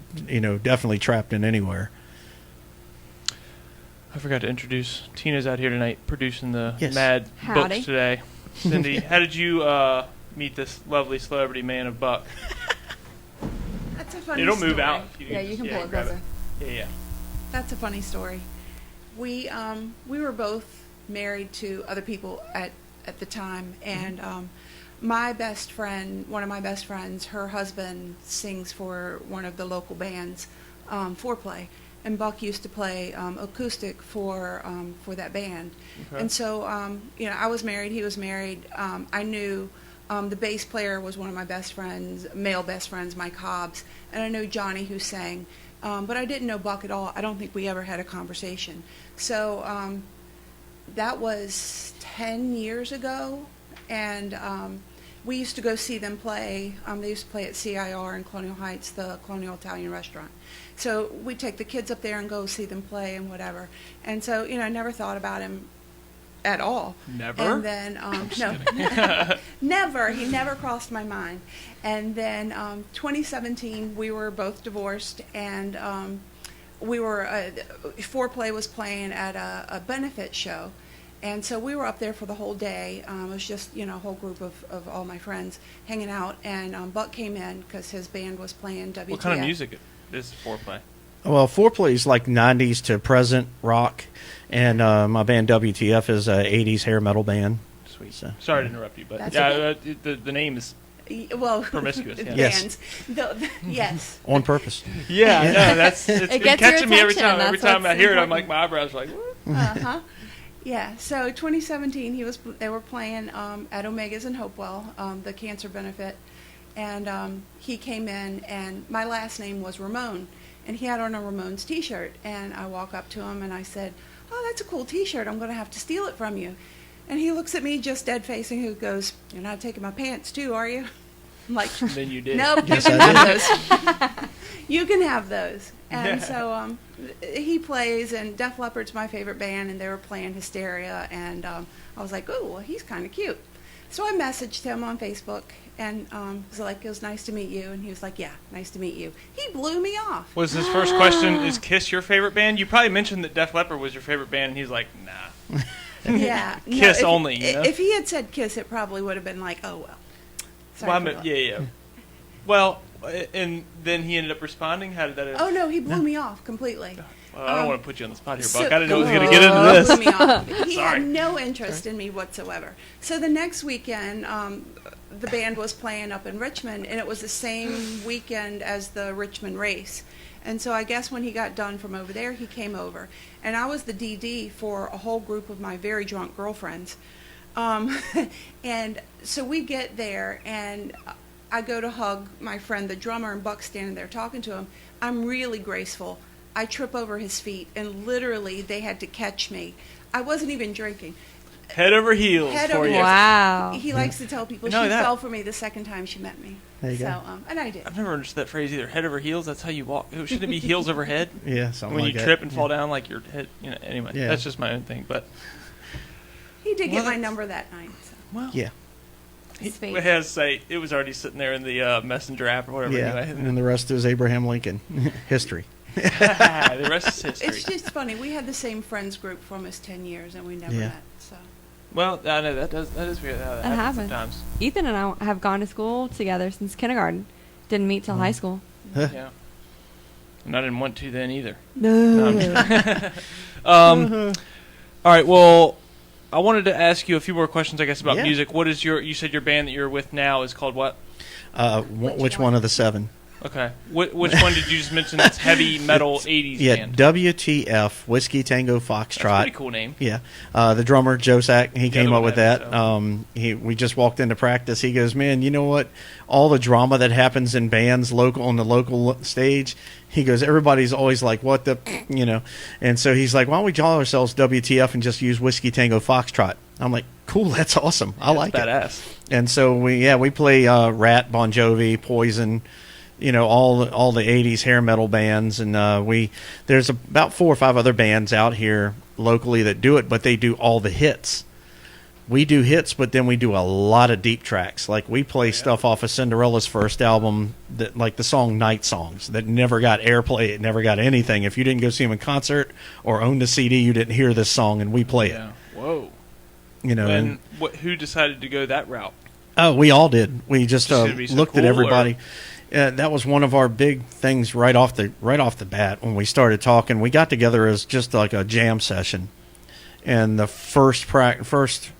definitely trapped in anywhere. I forgot to introduce Tina's out here tonight producing the Mad Howdy. Books today. Cindy, how did you meet this lovely celebrity man of Buck? That's a funny It'll story. move out. You can pull it closer. Yeah. That's a funny story. We were both married to other people at the time, and my best friend, one of my best friends, her husband sings for one of the local bands, Foreplay. And Buck used to play acoustic for that band. Okay. And so, I was married, he was married. I knew The bass player was one of my best friends, male best friends, Mike Hobbs, and I know Johnny who sang, but I didn't know Buck at all. I don't think we ever had a conversation. So that was 10 years ago, and we used to go see them play. They used to play at CIR in Colonial Heights, the Colonial Italian restaurant. So we'd take the kids up there and go see them play and whatever. And so, I never thought about him at all. Never? And then, no, never. He never crossed my mind. And then 2017, we were both divorced, and we were, Foreplay was playing at a benefit show. And so we were up there for the whole day. It was just, a whole group of all my friends hanging out. And Buck came in because his band was playing WTF. What kind of music is Foreplay? Well, Foreplay is like 90s to present rock, and my band WTF is a 80s hair metal band. Sweet. So, Sorry to interrupt you, but That's the name is well, promiscuous. Yeah. Yes. bands. Yes. on purpose. Yeah, no, it's It gets catching me your every time. attention. Every That's time I what's hear it, I'm important. like, my eyebrows are like, what? Uh-huh. Yeah, so 2017, they were playing at Omega's in Hopewell, the cancer benefit, and he came in, and my last name was Ramon, and he had on a Ramones t-shirt, and I walk up to him, and I said, oh, that's a cool t-shirt, I'm going to have to steal it from you. And he looks at me just dead-facing, who goes, you're not taking my pants too, are you? I'm like, Then you did. nope, Yes, you can I have those. You can have those. And Yeah. so he plays, and Def Leppard's my favorite band, and they were playing Hysteria, and I was like, oh, well, he's kind of cute. So I messaged him on Facebook, and was like, it was nice to meet you, and he was like, yeah, nice to meet you. He blew me off. Was his first question, is Kiss your favorite band? You probably mentioned that Def Leppard was your favorite band, and he's like, nah. Yeah. Kiss if, only, you know? If he had said Kiss, it probably would have been like, oh, well. Sorry Well, for that. yeah. Well, and then he ended up responding? How did that Oh, no, he blew me off completely. Well, I don't want to put you on the spot here, So- Buck. I didn't know he was going to Oh, get into this. blew me off. He Sorry. had no interest in me whatsoever. So the next weekend, the band was playing up in Richmond, and it was the same weekend as the Richmond race. And so I guess when he got done from over there, he came over. And I was the DD for a whole group of my very drunk girlfriends. And so we get there, and I go to hug my friend, the drummer, and Buck's standing there talking to him. I'm really graceful. I trip over his feet, and literally they had to catch me. I wasn't even drinking. Head over heels Head for over you. heels. Wow. He likes to tell people No, she that- fell for me the second time she met me. There you so, go. and I did. I've never understood that phrase either. Head over heels, that's how you walk. Shouldn't it be heels over head? Yeah, something When like you that. trip and Yeah. fall down like your head, anyway. Yeah. That's just my own thing, but... He did Well, get my that's- number that night. So. Well, Yeah, Sweet. it has to say, it was already sitting there in the messenger app or whatever. yeah. Anyway. And the rest is Abraham Lincoln history. The rest is history. It's just funny. We had the same friends group for almost 10 years, and we never Yeah. met. So. Well, I know that is weird how that That happens happens. sometimes. Ethan and I have gone to school together since kindergarten. Didn't meet till high school. Yeah. And I didn't want to then either. No. I'm kidding. All right. Well, I wanted to ask you a few more questions, I guess, about Yeah. music. What is you said your band that you're with now is called what? Which one of the seven? Okay. Which one did you just mention that's heavy metal 80s Yeah, band? WTF, Whiskey Tango That's a Foxtrot. pretty cool name. Yeah, the drummer Josak, he came other up one with had that. it, We just walked into practice. He goes, "Man, you know what? All the drama that happens in bands on the local stage." He goes, "Everybody's always like, what the, And so he's like, "Why don't we call ourselves WTF and just use Whiskey Tango Foxtrot?" I'm like, "Cool, that's awesome. I like it." Badass. And so we play Rat, Bon Jovi, Poison. All the 80s hair metal bands, and there's about 4 or 5 other bands out here locally that do it, but they do all the hits. We do hits, but then we do a lot of deep tracks. Like we play stuff off of Cinderella's first album, that like the song Night Songs, that never got airplay, it never got anything. If you didn't go see them in concert or own the CD, you didn't hear this song, and we play it. Yeah. Whoa. And Who decided to go that route? oh, we all did. We just Just gonna be so looked at cool, everybody. That was one of our big things right off the bat when we started talking. We got together as just like a jam session, and the first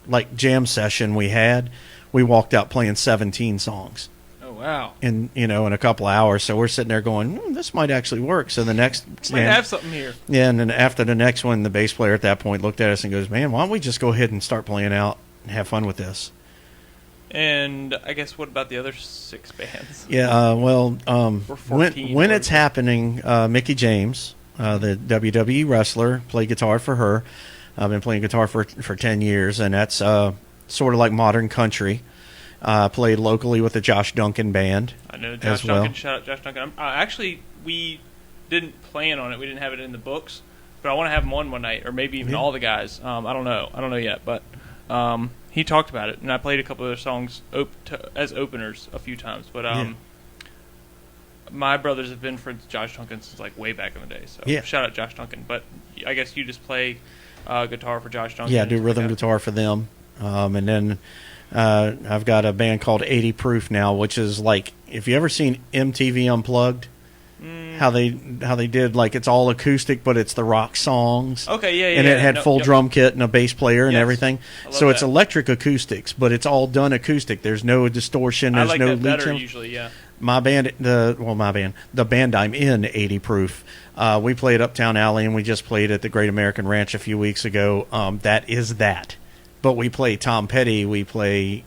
like jam session we had, we walked out playing 17 songs Oh, wow. in in a couple of hours. So we're sitting there going, this might actually work. So the next, Might have something here. yeah, and then after the next one, the bass player at that point looked at us and goes, "Man, why don't we just go ahead and start playing out and have fun with this?" And I guess what about the other 6 bands? Yeah, Or 14 when or- it's happening, Mickey James, the WWE wrestler, play guitar for her. I've been playing guitar for 10 years, and that's sort of like modern country. Played locally with the Josh Duncan band. I know Josh as well. Duncan. Shout out Josh Duncan. Actually, we didn't plan on it. We didn't have it in the books, but I want to have him on one night, or maybe even all the guys. I don't know yet, but he talked about it, and I played a couple of their songs as openers a few times. But my brothers have been friends with Josh Duncan since like way back in the day. So shout out Josh Duncan. But I guess you just play guitar for Josh Duncan. Yeah, I do rhythm guitar for them, and then I've got a band called 80 Proof now, which is like, if you ever seen MTV Unplugged, how they did, like, it's all acoustic, but it's the rock songs. Okay, yeah. And it had full drum kit and a bass player and everything. So it's that. Electric acoustics, but it's all done acoustic. There's no distortion. There's I like no that better leaching. usually, yeah. The band I'm in, 80 Proof, we played Uptown Alley, and we just played at the Great American Ranch a few weeks ago. That is that. But we play Tom Petty, we play,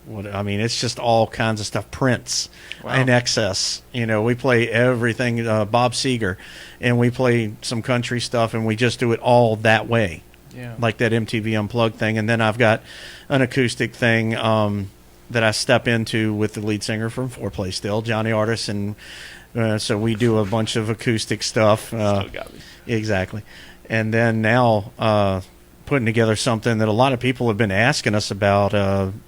it's just all kinds of stuff. Prince, In Excess, we play everything, Bob Seger, and we play some country stuff, and we just do it all that way. Yeah. Like that MTV Unplugged thing. And then I've got an acoustic thing that I step into with the lead singer from Foreplay still, Johnny Artis, and so we do a bunch of acoustic stuff. Still got me. Exactly. And then now putting together something that a lot of people have been asking us about.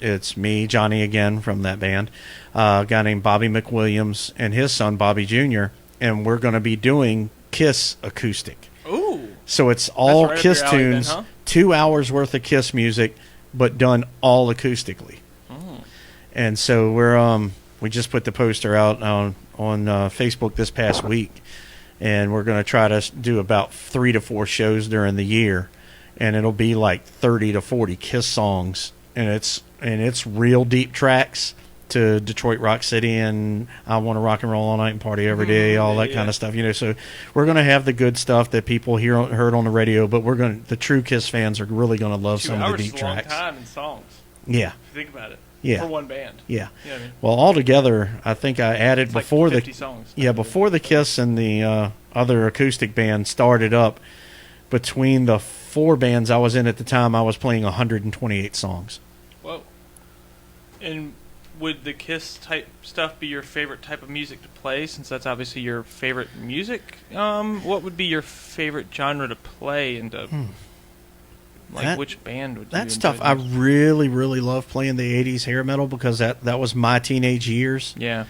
It's me, Johnny again from that band, a guy named Bobby McWilliams and his son Bobby Jr., and we're going to be doing Kiss acoustic. Ooh. So it's all right up Kiss your alley then, tunes, huh? 2 hours worth of Kiss music, but done all acoustically. Oh. And so we just put the poster out on Facebook this past week, and we're going to try to do about 3 to 4 shows during the year, and it'll be like 30 to 40 Kiss songs, and it's real deep tracks to Detroit Rock City and I Want to Rock and Roll All Night and Party Every Day, all that kind of stuff. So we're going to have the good stuff that people heard on the radio, but the true Kiss fans are really going to love some of the deep tracks. 2 hours is a long time in songs. Yeah. If you think about it. Yeah. For one band. Yeah. You know what I mean? Well, altogether, I think I added It's before like 50 songs. before the Kiss and the other acoustic band started up, between the 4 bands I was in at the time, I was playing 128 songs. Whoa. And would the Kiss type stuff be your favorite type of music to play, since that's obviously your favorite music? What would be your favorite genre to play, and which band would you That enjoy stuff, the I most? really, really love playing the 80s hair metal, because that was my teenage years. Yeah.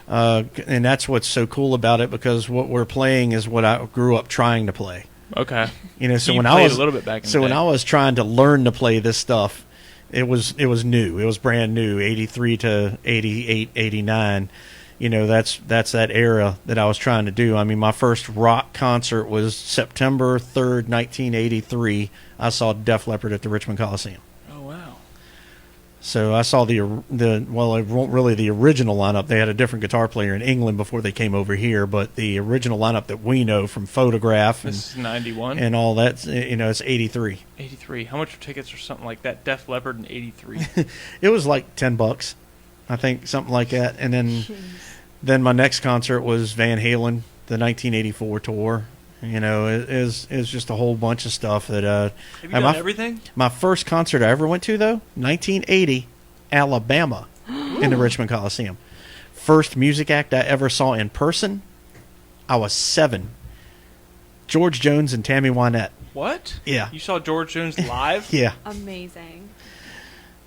And that's what's so cool about it, because what we're playing is what I grew up trying to play. Okay. So you when played I was a little bit back in so the when day. I was trying to learn to play this stuff, it was new. It was brand new, 83 to 88, 89. That's that era that I was trying to do. I mean, my first rock concert was September 3rd, 1983. I saw Def Leppard at the Richmond Coliseum. Oh, wow. So I saw it wasn't really the original lineup. They had a different guitar player in England before they came over here, but the original lineup that we know from Photograph This is 91? and all that, it's 83. 83. How much are tickets or something like that? Def Leppard in 83. It was like $10, I think, something like that. And then my next concert was Van Halen, the 1984 tour. It is just a whole bunch of stuff that. Have you done everything? My first concert I ever went to, though, 1980, Alabama, in the Richmond Coliseum. First music act I ever saw in person, I was 7. George Jones and Tammy Wynette. What? Yeah. You saw George Jones live? Yeah. Amazing.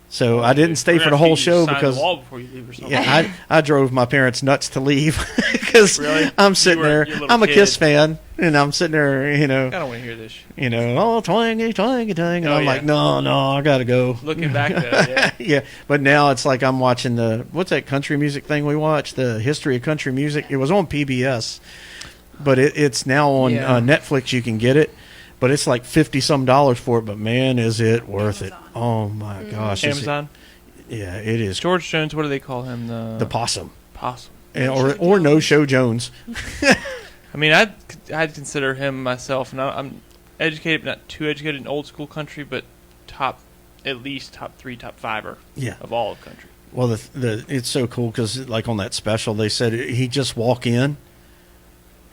So I didn't stay for the whole show because the wall before you leave or something. yeah, I drove my parents nuts to leave because Really? I'm sitting there. You're a little I'm a kid. Kiss fan, and I'm sitting there, I don't want to hear this. oh, twangy, twangy, twangy, and Oh, I'm yeah. like, no, I gotta go. Looking back, though, yeah. Yeah, but now it's like I'm watching what's that country music thing we watched? The History of Country Music. It was on PBS, but it's now on Yeah. Netflix. You can get it, but it's like $50-some for it. But man, is it worth it? Amazon. Oh my gosh, is it- Amazon. yeah, it is. George Jones, what do they call him? The possum. Possum. Or No Show Jones. I mean, I'd consider him myself, and I'm educated, but not too educated in old school country, but at least top 3, top 5 Yeah. of all of country. Well, the it's so cool because like on that special, they said he'd just walk in,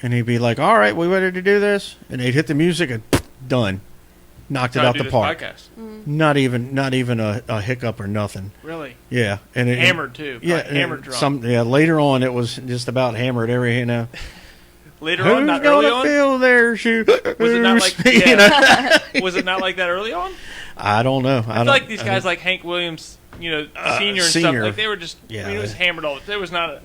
and he'd be like, "All right, we ready to do this?" And they'd hit the music and done, knocked it Trying out to do the this park. podcast. Not even a hiccup or nothing. Really? Yeah, and Hammered too. Yeah, Probably hammered drunk. Later on, it was just about hammered. Later Who's on, not gonna early on. fill their shoes? Was it not like? You know? Was it not like that early on? I don't know. I feel like these guys like Hank Williams, senior and stuff. senior. Like they were just. Yeah, I mean, it was hammered all. There was not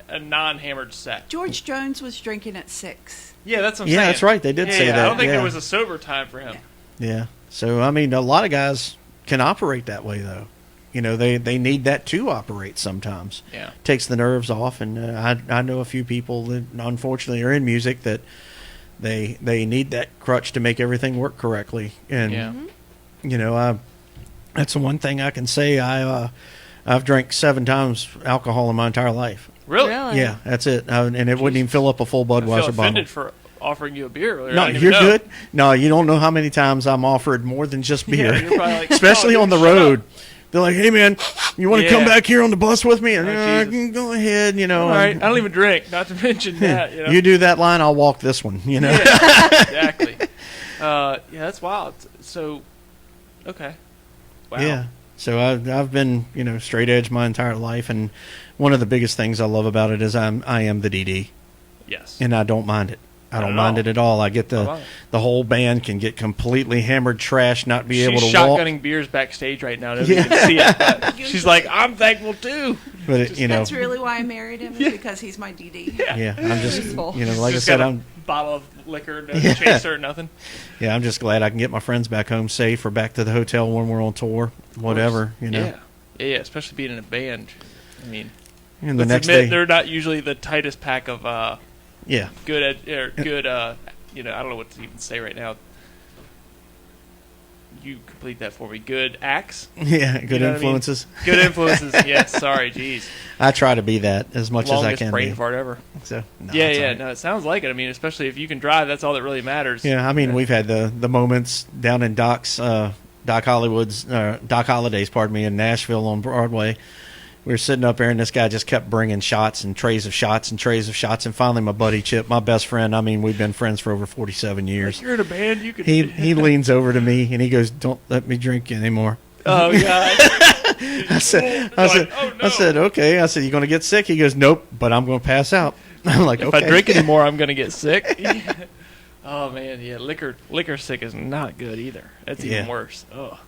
a non-hammered set. George Jones was drinking at 6. Yeah, that's what I'm Yeah, saying. that's right. They did say that. I don't think yeah. there was a sober time for him. Yeah. So I mean, a lot of guys can operate that way, though. You know, they need that to operate sometimes. Yeah. Takes the nerves off, and I know a few people that unfortunately are in music that they need that crutch to make everything work correctly. And you know, that's the one thing I can say. I've drank 7 times alcohol in my entire life. Really? Yeah, that's it. And it wouldn't even fill up a full I feel Budweiser offended bottle. for offering you a beer earlier. No, I didn't you're even know. good. No, you don't know how many times I'm offered more than just beer. Yeah, you're probably like, Especially "Oh, on the dude, shut road. up." They're like, "Hey, man, you want to come Yeah. back here on the bus with me?" And Oh, I Jesus. can go ahead, you know. All right, I don't even drink. Not to mention that. You know? You do that line, I'll walk this one. You know. Yeah, exactly. Yeah, that's wild. So, okay. Wow. Yeah. So I've been straight edge my entire life, and one of the biggest things I love about it is I am the DD, Yes. and I don't mind it. I Not don't at mind all. it at all. I get I love it. the whole band can get completely hammered, trash, not be able She's to walk. shotgunning beers backstage right now. Nobody Yeah. can see it. But she's like, I'm thankful too. But That's really why I married him, is because he's my DD. yeah, I'm just Useful. like Just I said, got a I'm bottle of liquor, no Yeah. chaser, or nothing. I'm just glad I can get my friends back home safe or back to the hotel when we're on tour, whatever, Yeah. Yeah, especially being in a band. I mean, And the let's next admit day, they're not usually the tightest pack of yeah, good. I don't know what to even say right now. You complete that for me. Good acts. yeah, good You know what I mean? influences. Good influences. Yes. Sorry. Jeez. I try to be that as much as I Longest can brain be. fart ever. So no, Yeah. it's all Yeah. right. No, it sounds like it. I mean, especially if you can drive, that's all that really matters. Yeah, I mean, we've had the moments down in Doc Holliday's, in Nashville on Broadway. We were sitting up there, and this guy just kept bringing shots and trays of shots and trays of shots. And finally, my buddy Chip, my best friend, I mean, we've been friends for over 47 years. Like, you're in a band. You could. He leans over to me, and he goes, "Don't let me drink anymore." Oh God. I said, "Oh, no." I said, okay. I said, "You going to get sick?" He goes, "Nope, but I'm going to pass out." I'm like, If okay. I drink anymore, I'm gonna get sick. Oh man, yeah, liquor sick is not good either. That's even Yeah. worse. Oh.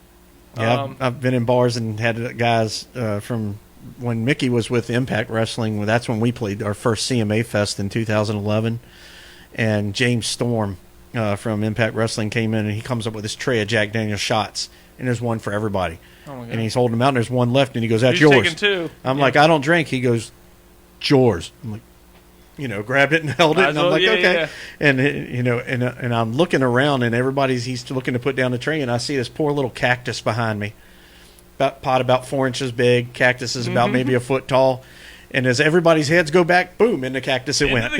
Yeah, I've been in bars and had guys from when Mickey was with Impact Wrestling. That's when we played our first CMA Fest in 2011. And James Storm from Impact Wrestling came in, and he comes up with this tray of Jack Daniel's shots, and there's one for everybody. Oh my God. And he's holding them out, and there's one left, and he goes, "That's He's yours." taking two. I'm Yeah. like, "I don't drink." He goes, "Yours." I'm like, grabbed it and held it, Might and as I'm well, like, yeah, okay. yeah. And and I'm looking around, and he's looking to put down the tray, and I see this poor little cactus behind me, about 4 inches big. Cactus is about maybe a foot tall, and as everybody's heads go back, boom, in the cactus it went.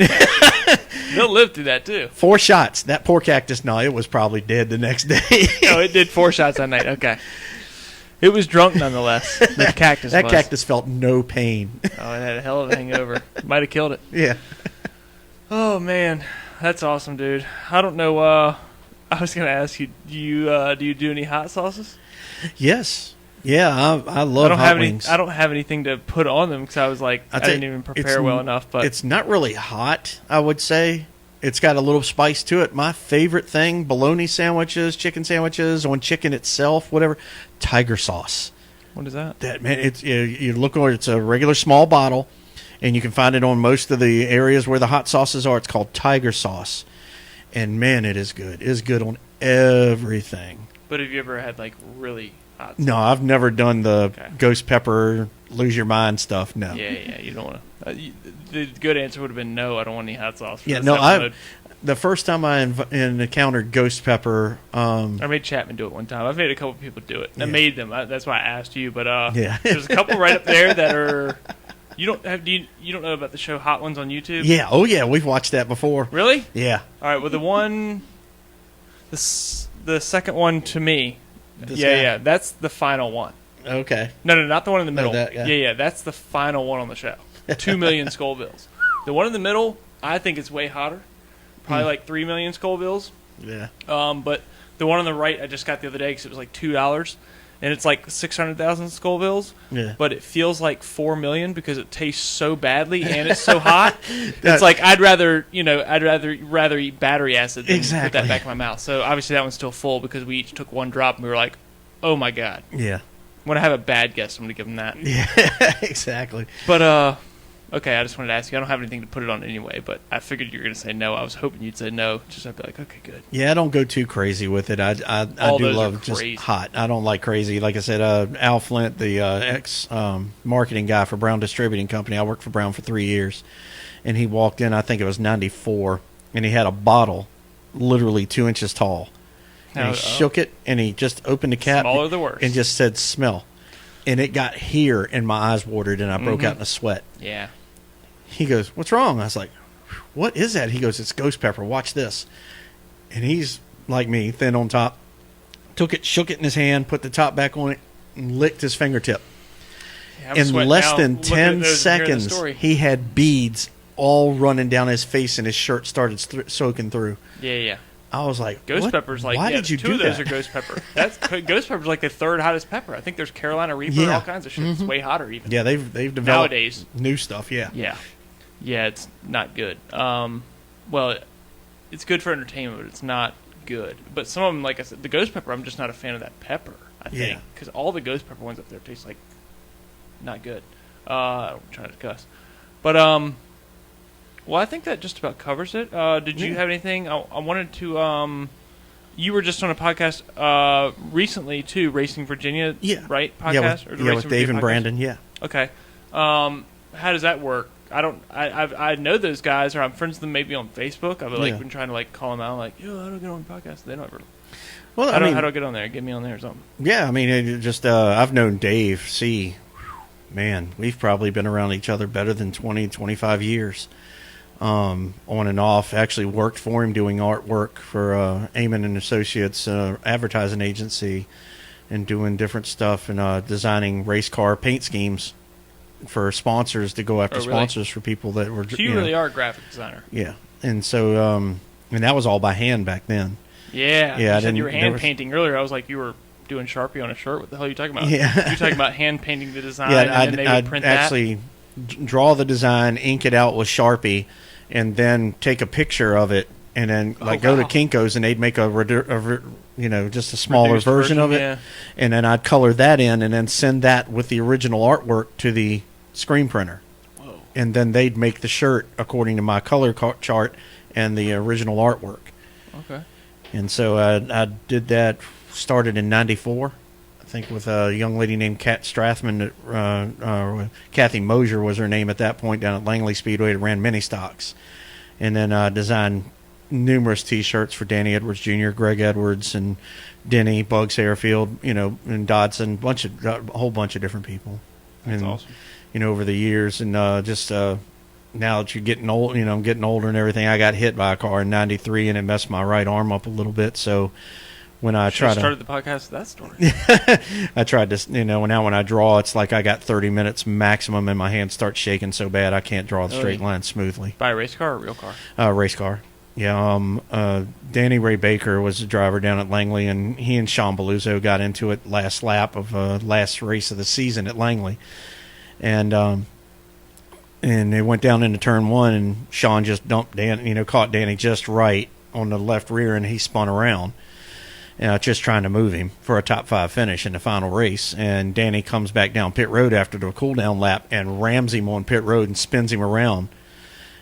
They'll live through that too. 4 shots. That poor cactus. No, it was probably dead the next day. No, it did 4 shots that night. Okay. It was drunk nonetheless. The cactus. That was. cactus felt no pain. Oh, it had a hell of a hangover. Might have killed it. Yeah. Oh man, that's awesome, dude. I don't know. I was gonna ask you, do you do any hot sauces? Yes. Yeah, I love hot wings. I don't have anything to put on them because I was like, I didn't even prepare well enough. But it's not really hot, I would say. It's got a little spice to it. My favorite thing: bologna sandwiches, chicken sandwiches, on chicken itself, whatever. Tiger sauce. what is that? That man, it's you look over. It's a regular small bottle, and you can find it on most of the areas where the hot sauces are. It's called Tiger sauce, and man, it is good. It is good on everything. But have you ever had like really hot? No, I've never done the Okay. ghost pepper, lose your mind stuff. No. Yeah, you don't want to. The good answer would have been no. I don't want any hot sauce. For Yeah, this no. episode. The first time I encountered ghost pepper, I made Chapman do it one time. I've made a couple people do it. I Yeah. made them. That's why I asked you. But Yeah. there's a couple right up there that are. You don't have. You don't know about the show Hot Ones on YouTube? yeah, oh yeah, we've watched that before. Really? Yeah, All right. Well, the second one to me. This Yeah, guy? yeah. That's the final one. Okay. No, not the one in the middle. that guy. Yeah, that's the final one on the show. 2 million Scovilles. The one in the middle, I think it's way hotter. Probably like 3 million Scovilles. Yeah. But the one on the right I just got the other day because it was like $2, and it's like 600,000 Scovilles. Yeah. But it feels like 4 million because it tastes so badly and it's so hot. It's like I'd rather eat battery acid than put that back in my mouth. So obviously that one's still full because we each took one drop and we were like, oh my god. Yeah. When I have a bad guess, I'm gonna give them that. Yeah. Exactly. But okay, I just wanted to ask you. I don't have anything to put it on anyway, but I figured you were going to say no. I was hoping you'd say no. Just I'd be like, okay, good. Yeah, I don't go too crazy with it. I do love just hot. I don't like crazy. Like I said, Al Flint, the ex-marketing guy for Brown Distributing Company, I worked for Brown for 3 years, and he walked in, I think it was 94, and he had a bottle literally 2 inches tall. And he shook it, and he just opened the cap Smaller the worse. And just said, smell. And it got here, and my eyes watered, and I broke out in a sweat. Yeah. He goes, what's wrong? I was like, what is that? He goes, it's ghost pepper. Watch this. And he's like me, thin on top. Took it, shook it in his hand, put the top back on it, and licked his fingertip. Yeah, in less than 10 seconds, he had beads all running down his face, and his shirt started soaking through. Yeah. I was like, ghost pepper's like, why did you do that? Two of those are ghost pepper. Ghost pepper's like the third hottest pepper. I think there's Carolina Reaper, all kinds of shit. It's way hotter even. Yeah, they've developed nowadays new stuff. Yeah. Yeah, it's not good. Well, it's good for entertainment, but it's not good. But some of them, like I said, the ghost pepper, I'm just not a fan of that pepper. I think because all the ghost pepper ones up there taste like not good. I'm trying to cuss, but well, I think that just about covers it. Did you have anything? I wanted to. You were just on a podcast recently too, Racing Virginia, right? Podcast, with Dave and Brandon. Yeah. Okay. How does that work? I know those guys, or I'm friends with them maybe on Facebook. I've been trying to call them out, like, yo, how do I get on the podcast? They don't ever. Well, how do I get on there? Get me on there or something. Yeah, I mean, it just I've known Dave. Man, we've probably been around each other better than 20, 25 years. On and off. Actually worked for him doing artwork for Amon and Associates advertising agency, and doing different stuff and designing race car paint schemes for sponsors to go after sponsors for people that were. So you really are a graphic designer. Yeah, and so and that was all by hand back then. Yeah. You said you were hand painting earlier. I was like, you were doing Sharpie on a shirt. What the hell are you talking about? Yeah, you're talking about hand painting the design. Yeah, and then they would print that. Actually draw the design, ink it out with Sharpie, and then take a picture of it, and then go to Kinko's, and they'd make just a smaller version of it, and then I'd color that in, and then send that with the original artwork to the screen printer. Whoa. And then they'd make the shirt according to my color chart and the original artwork. Okay. And so I did that. Started in '94. I think with a young lady named Kat Strathman. Kathy Mosier was her name at that point, down at Langley Speedway, that ran mini stocks. And then designed numerous T-shirts for Danny Edwards Jr., Greg Edwards, and Denny, Bugs Harefield, and Dodson, a whole bunch of different people. That's awesome. Over the years, and now that you're getting old, I'm getting older and everything. I got hit by a car in '93, and it messed my right arm up a little bit. So when I started the podcast with that story. I tried to, now when I draw, it's like I got 30 minutes maximum, and my hands start shaking so bad I can't draw the straight line smoothly. By a race car or a real car? Race car. Yeah. Danny Ray Baker was the driver down at Langley, and he and Sean Beluzzo got into it last lap of last race of the season at Langley, and they went down into turn one, and Sean just dumped caught Danny just right on the left rear, and he spun around. Just trying to move him for a top 5 finish in the final race. And Danny comes back down pit road after the cool-down lap and rams him on pit road and spins him around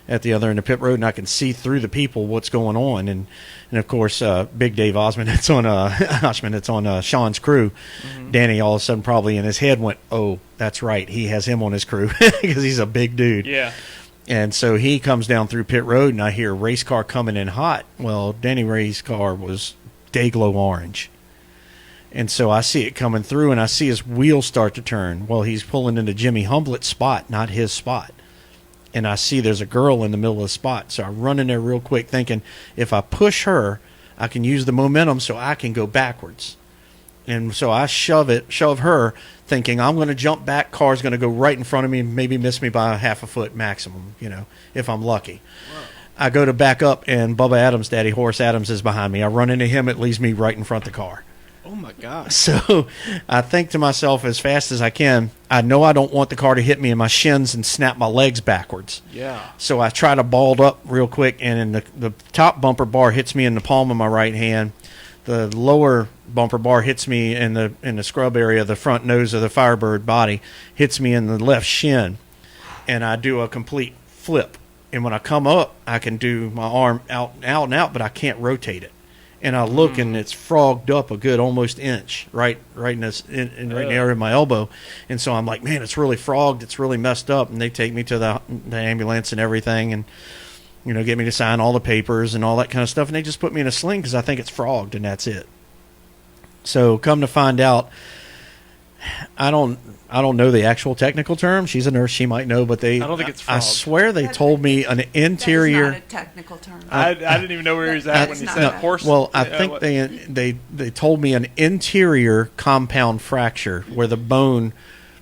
at the other end of pit road. And I can see through the people what's going on. And of course, Big Dave Osmond, that's on Sean's crew. Mm-hmm. Danny all of a sudden probably in his head went, oh, that's right, he has him on his crew because he's a big dude. Yeah. And so he comes down through pit road, and I hear a race car coming in hot. Well, Danny Ray's car was Dayglow orange, and so I see it coming through, and I see his wheels start to turn. Well, he's pulling into Jimmy Humblett's spot, not his spot, and I see there's a girl in the middle of the spot. So I run in there real quick, thinking if I push her, I can use the momentum so I can go backwards. And so I shove her, thinking I'm going to jump back. Car's going to go right in front of me and maybe miss me by half a foot maximum, if I'm lucky. Wow. I go to back up, and Bubba Adams' daddy, Horace Adams, is behind me. I run into him. It leaves me right in front of the car. Oh, my God. So I think to myself as fast as I can, I know I don't want the car to hit me in my shins and snap my legs backwards. Yeah. So I try to ball up real quick, and the top bumper bar hits me in the palm of my right hand. The lower bumper bar hits me in the scrub area, the front nose of the Firebird body, hits me in the left shin, and I do a complete flip. And when I come up, I can do my arm out and out, but I can't rotate it. And I look, and it's frogged up a good almost inch, right in the area of my elbow. And so I'm like, man, it's really frogged. It's really messed up. And they take me to the ambulance and everything, and get me to sign all the papers and all that kind of stuff. And they just put me in a sling because I think it's frogged, and that's it. So come to find out, I don't know the actual technical term. She's a nurse; she might know, but I don't think it's frogged. I swear they told me an interior. That is not a technical term. I didn't even know where he was at when he said horse. Well, I think they told me an interior compound fracture where the bone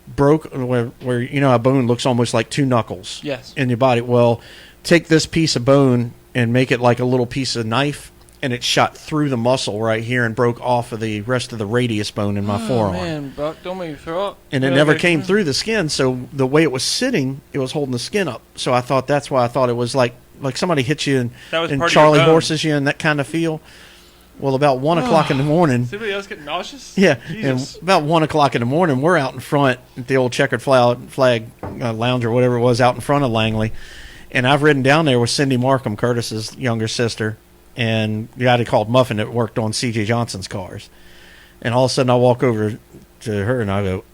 broke, where a bone looks almost like two knuckles. Yes. In your body. Well, take this piece of bone and make it like a little piece of knife, and it shot through the muscle right here and broke off of the rest of the radius bone in my forearm. Oh, man, Buck, don't make me throw up. And it never came through the skin, so the way it was sitting, it was holding the skin up. So I thought that's why I thought it was like somebody hit you and Charlie horses you and that kind of feel. Well, about 1 o'clock in the morning. Is anybody else getting nauseous? Yeah, and about 1 o'clock in the morning, we're out in front at the old checkered flag lounge or whatever it was out in front of Langley. And I've ridden down there with Cindy Markham, Curtis's younger sister, and the guy they called Muffin that worked on C.J. Johnson's cars. And all of a sudden, I walk over to her and I go,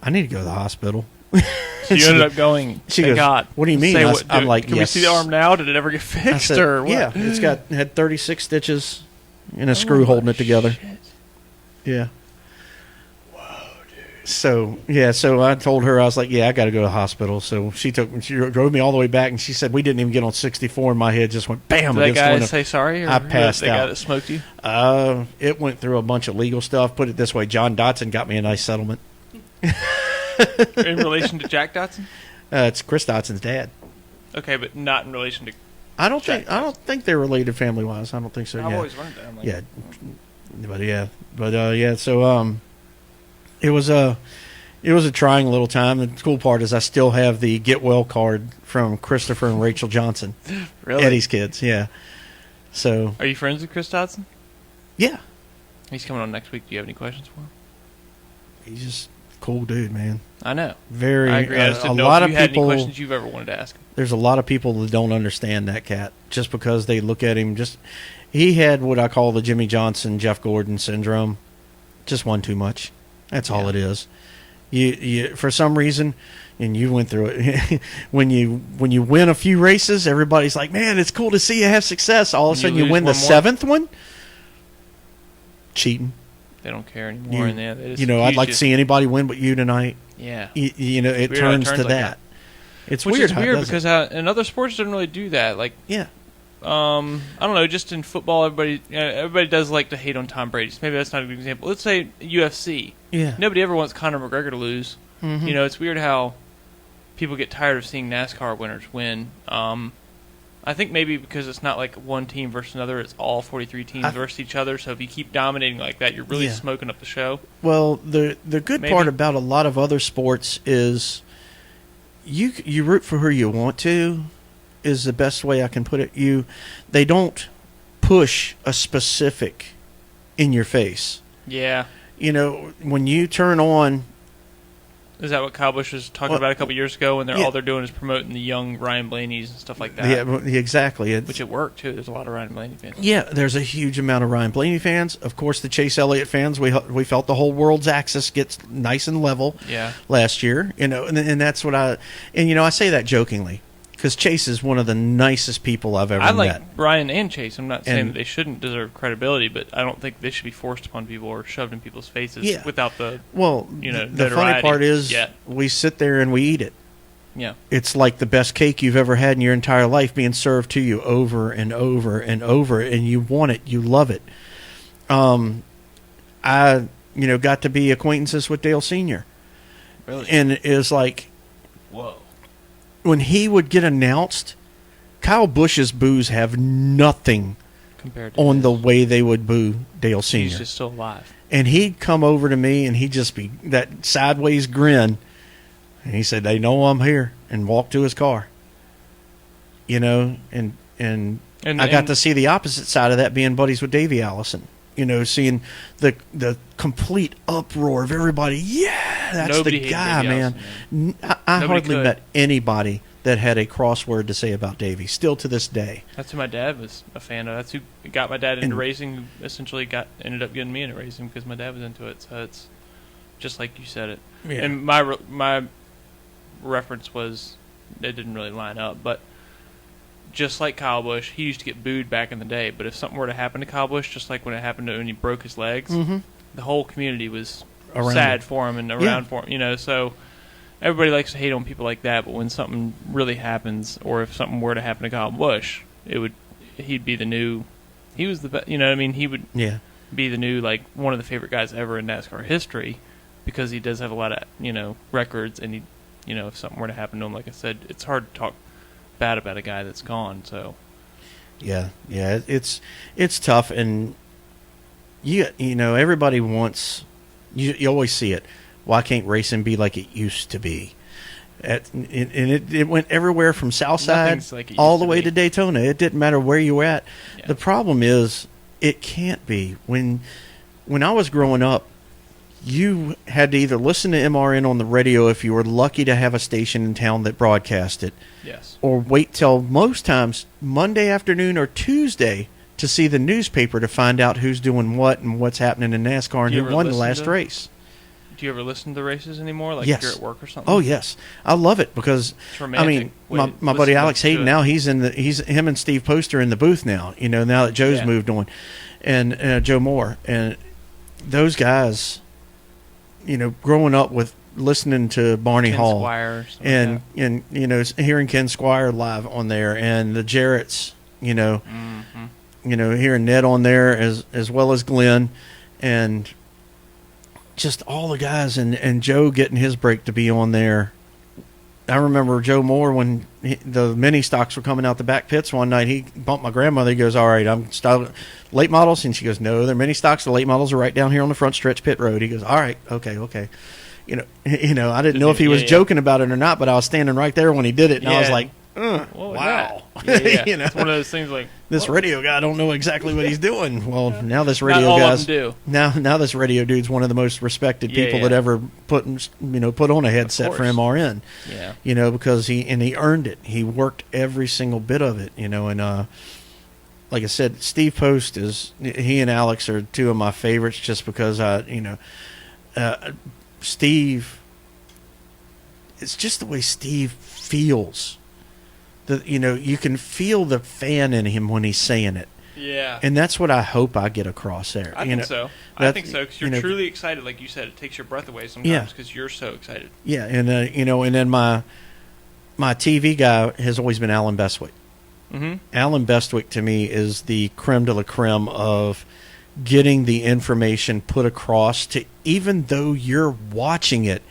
I need to go to the hospital. So you ended up going. She goes, God. What do you mean? I'm like, can we see the arm now? Did it ever get fixed? Or what? Yeah, had 36 stitches and a screw holding it together. Shit. Yeah. So I told her, I was like, I got to go to the hospital. So she drove me all the way back, and she said we didn't even get on 64, and my head just went bam. Did that guy say sorry? Or I passed out. The guy that smoked you? It went through a bunch of legal stuff. Put it this way, John Dotson got me a nice settlement. In relation to Jack Dotson? It's Chris Dotson's dad. Okay, but not in relation to. I don't think they're related family wise. I don't think so. I've always learned that. So it was a trying little time. The cool part is I still have the get well card from Christopher and Rachel Johnson. Really? Eddie's kids, yeah. So are you friends with Chris Dotson? Yeah. He's coming on next week. Do you have any questions for him? He's just a cool dude, man. I know. Very. I agree. I just didn't know if you had any questions you've ever wanted to ask him. There's a lot of people that don't understand that cat just because they look at him. He had what I call the Jimmy Johnson, Jeff Gordon syndrome. Just one too much. That's all it is. You for some reason, and you went through it. when you win a few races, everybody's like, "Man, it's cool to see you have success." All of a sudden, you win the seventh one. Cheating. They don't care anymore. I'd like to see anybody win but you tonight. Yeah. It turns to that. It's Which weird. It's weird because in other sports, doesn't really do that. Like, yeah. I don't know. Just in football, everybody does like to hate on Tom Brady. So maybe that's not a good example. Let's say UFC. Yeah. Nobody ever wants Conor McGregor to lose. Mm-hmm. It's weird how people get tired of seeing NASCAR winners win. I think maybe because it's not like one team versus another. It's all 43 teams versus each other. So if you keep dominating like that, you're really smoking up the show. Well, the good part about a lot of other sports is you root for who you want to. Is the best way I can put it. They don't push a specific in your face. Yeah. When you turn on. Is that what Kyle Busch was talking about a couple years ago when all they're doing is promoting the young Ryan Blaney's and stuff like that? Yeah, exactly. Which it worked, too. There's a lot of Ryan Blaney fans. Yeah, there's a huge amount of Ryan Blaney fans. Of course, the Chase Elliott fans, we felt the whole world's axis gets nice and level last year. And that's what I say that jokingly. Because Chase is one of the nicest people I've ever met. I like Brian and Chase. I'm not saying that they shouldn't deserve credibility, but I don't think they should be forced upon people or shoved in people's faces without the the funny part is we sit there and we eat it. Yeah. It's like the best cake you've ever had in your entire life being served to you over and over and over, and you want it. You love it. I got to be acquaintances with Dale Sr. Really? And it was like, whoa. When he would get announced, Kyle Busch's boos have nothing compared to on his. the way they would boo Dale Sr. He's just still alive. And he'd come over to me and he'd just be that sideways grin. And he said, "They know I'm here," and walked to his car. And I got to see the opposite side of that, being buddies with Davey Allison. Seeing the complete uproar of everybody. Yeah, that's Nobody the hated guy, Davey man. Allison, I hardly met anybody that had a crossword to say about Davey, still to this day. That's who my dad was a fan of. That's who got my dad into racing, who essentially ended up getting me into racing because my dad was into it. So it's just like you said it. Yeah. And my reference was, it didn't really line up, but just like Kyle Busch, he used to get booed back in the day, but if something were to happen to Kyle Busch, just like when it happened to when he broke his legs, the whole community was Around sad it. for him and around for him, so everybody likes to hate on people like that, but when something really happens, or if something were to happen to Kyle Busch, he'd be the new, he was the best, he would be the new, like, one of the favorite guys ever in NASCAR history, because he does have a lot of, records, and if something were to happen to him, like I said, it's hard to talk bad about a guy that's gone. So it's tough, and everybody wants, you always see it, why can't racing be like it used to be? And it went everywhere from Southside like all the way to Daytona. It didn't matter where you were at. Yeah. The problem is it can't be. When I was growing up, you had to either listen to MRN on the radio if you were lucky to have a station in town that broadcast it. Yes. Or wait till, most times, Monday afternoon or Tuesday to see the newspaper to find out who's doing what and what's happening in NASCAR and who won the last race. Do you ever listen to the races anymore? Like yes. if you're at work or something? Oh, yes. I love it because, it's romantic. my buddy Alex Hayden now, him and Steve Poster in the booth now, now that Joe's moved on. And Joe Moore. And those guys, growing up with listening to Barney Ken Hall Squire, and hearing Ken Squire live on there, and the Jarretts, hearing Ned on there as well as Glenn, and just all the guys, and Joe getting his break to be on there. I remember Joe Moore when the mini stocks were coming out the back pits one night. He bumped my grandmother. He goes, "All right, I'm late models," and she goes, "No, they're mini stocks. The late models are right down here on the front stretch pit road." He goes, "All right, okay." I didn't know if he was joking about it or not, but I was standing right there when he did it, and I was like, "Wow!" It's one of those things like, this radio guy don't know exactly what he's doing. Well, now this radio not all guy's of them do. now this radio dude's one of the most respected people that ever put on a headset for MRN. Yeah. Because he earned it. He worked every single bit of it. And like I said, Steve Post he and Alex are two of my favorites, just because Steve, it's just the way Steve feels. You can feel the fan in him when he's saying it. Yeah. And that's what I hope I get across there. I think so. I think so, because you're truly excited. Like you said, it takes your breath away sometimes because you're so excited. Yeah, and and then my TV guy has always been Alan Bestwick. Mm-hmm. Alan Bestwick to me is the creme de la creme of getting the information put across to, even though you're watching it,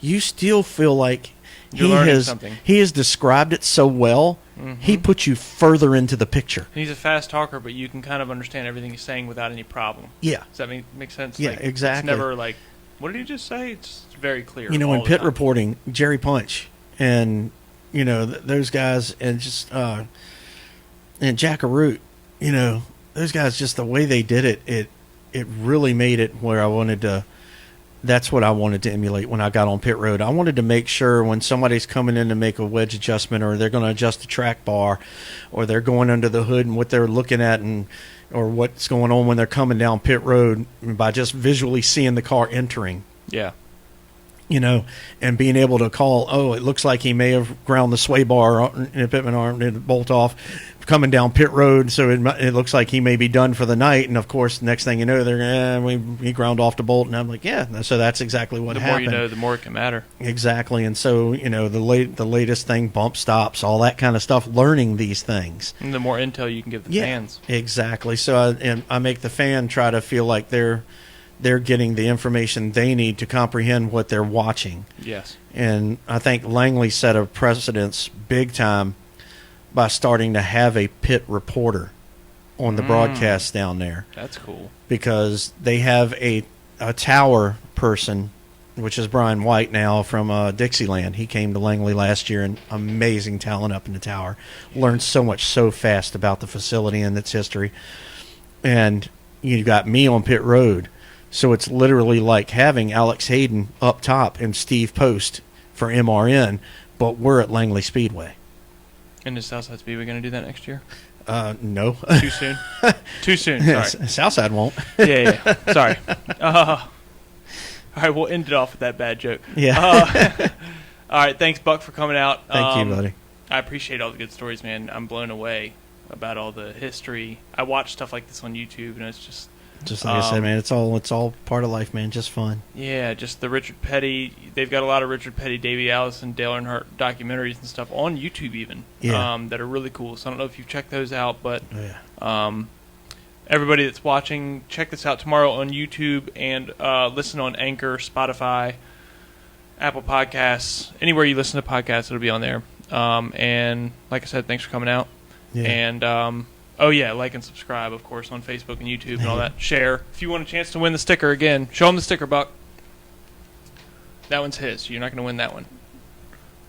you still feel like you're learning something. He has described it so well. Mm-hmm. He puts you further into the picture. And he's a fast talker, but you can kind of understand everything he's saying without any problem. Yeah. Does that make sense? Yeah, exactly. It's never like, what did he just say? It's very clear. In pit reporting, Jerry Punch and those guys, and just and Jack Root, those guys, just the way they did it really made it where I wanted to. That's what I wanted to emulate when I got on pit road. I wanted to make sure when somebody's coming in to make a wedge adjustment, or they're going to adjust the track bar, or they're going under the hood, and what they're looking at, or what's going on when they're coming down pit road, by just visually seeing the car entering. Yeah. And being able to call, it looks like he may have ground the sway bar in the pitman arm and bolt off coming down pit road, so it looks like he may be done for the night. And of course, next thing you know, he ground off the bolt, and I'm like, so that's exactly what happened. The more you know, the more it can matter. Exactly. And so the latest thing, bump stops, all that kind of stuff, learning these things. And the more intel you can give the fans. Exactly. So I make the fan try to feel like they're they're getting the information they need to comprehend what they're watching. Yes. And I think Langley set a precedence big time by starting to have a pit reporter on the broadcast down there. That's cool. Because they have a tower person, which is Brian White now from Dixieland. He came to Langley last year, and amazing talent up in the tower. Learned so much so fast about the facility and its history. And you got me on pit road. So it's literally like having Alex Hayden up top and Steve Post for MRN, but we're at Langley Speedway. And is Southside Speedway going to do that next year? No. Too soon? Too soon, sorry. Southside won't. Yeah. Sorry. All right, we'll end it off with that bad joke. Yeah. All right, thanks, Buck, for coming out. Thank you, buddy. I appreciate all the good stories, man. I'm blown away about all the history. I watch stuff like this on YouTube, and it's just like I said, man, it's all part of life, man. Just fun. Yeah, just the Richard Petty. They've got a lot of Richard Petty, Davey Allison, Dale Earnhardt documentaries and stuff on YouTube even that are really cool. So I don't know if you've checked those out, but everybody that's watching, check this out tomorrow on YouTube and listen on Anchor, Spotify, Apple Podcasts, anywhere you listen to podcasts, it'll be on there. And like I said, thanks for coming out. Yeah. And like and subscribe, of course, on Facebook and YouTube and all that. Share. If you want a chance to win the sticker again, show them the sticker, Buck. That one's his, so you're not going to win that one.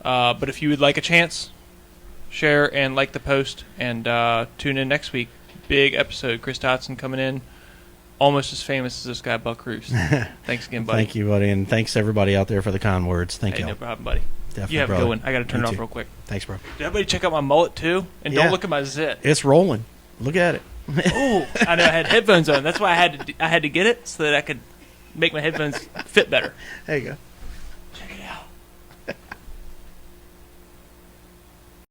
But if you would like a chance, share and like the post, and tune in next week. Big episode. Chris Dotson coming in, almost as famous as this guy, Buck Ruess. Thanks again, buddy. Thank you, buddy, and thanks to everybody out there for the kind words. Thank you. No problem, buddy. Definitely, you have brother. a good one. I got to turn it off real quick. Thanks, bro. Did everybody check out my mullet, too? And don't look at my zit. It's rolling. Look at it. Oh, I know. I had headphones on. That's why I had to get it so that I could make my headphones fit better. There you go.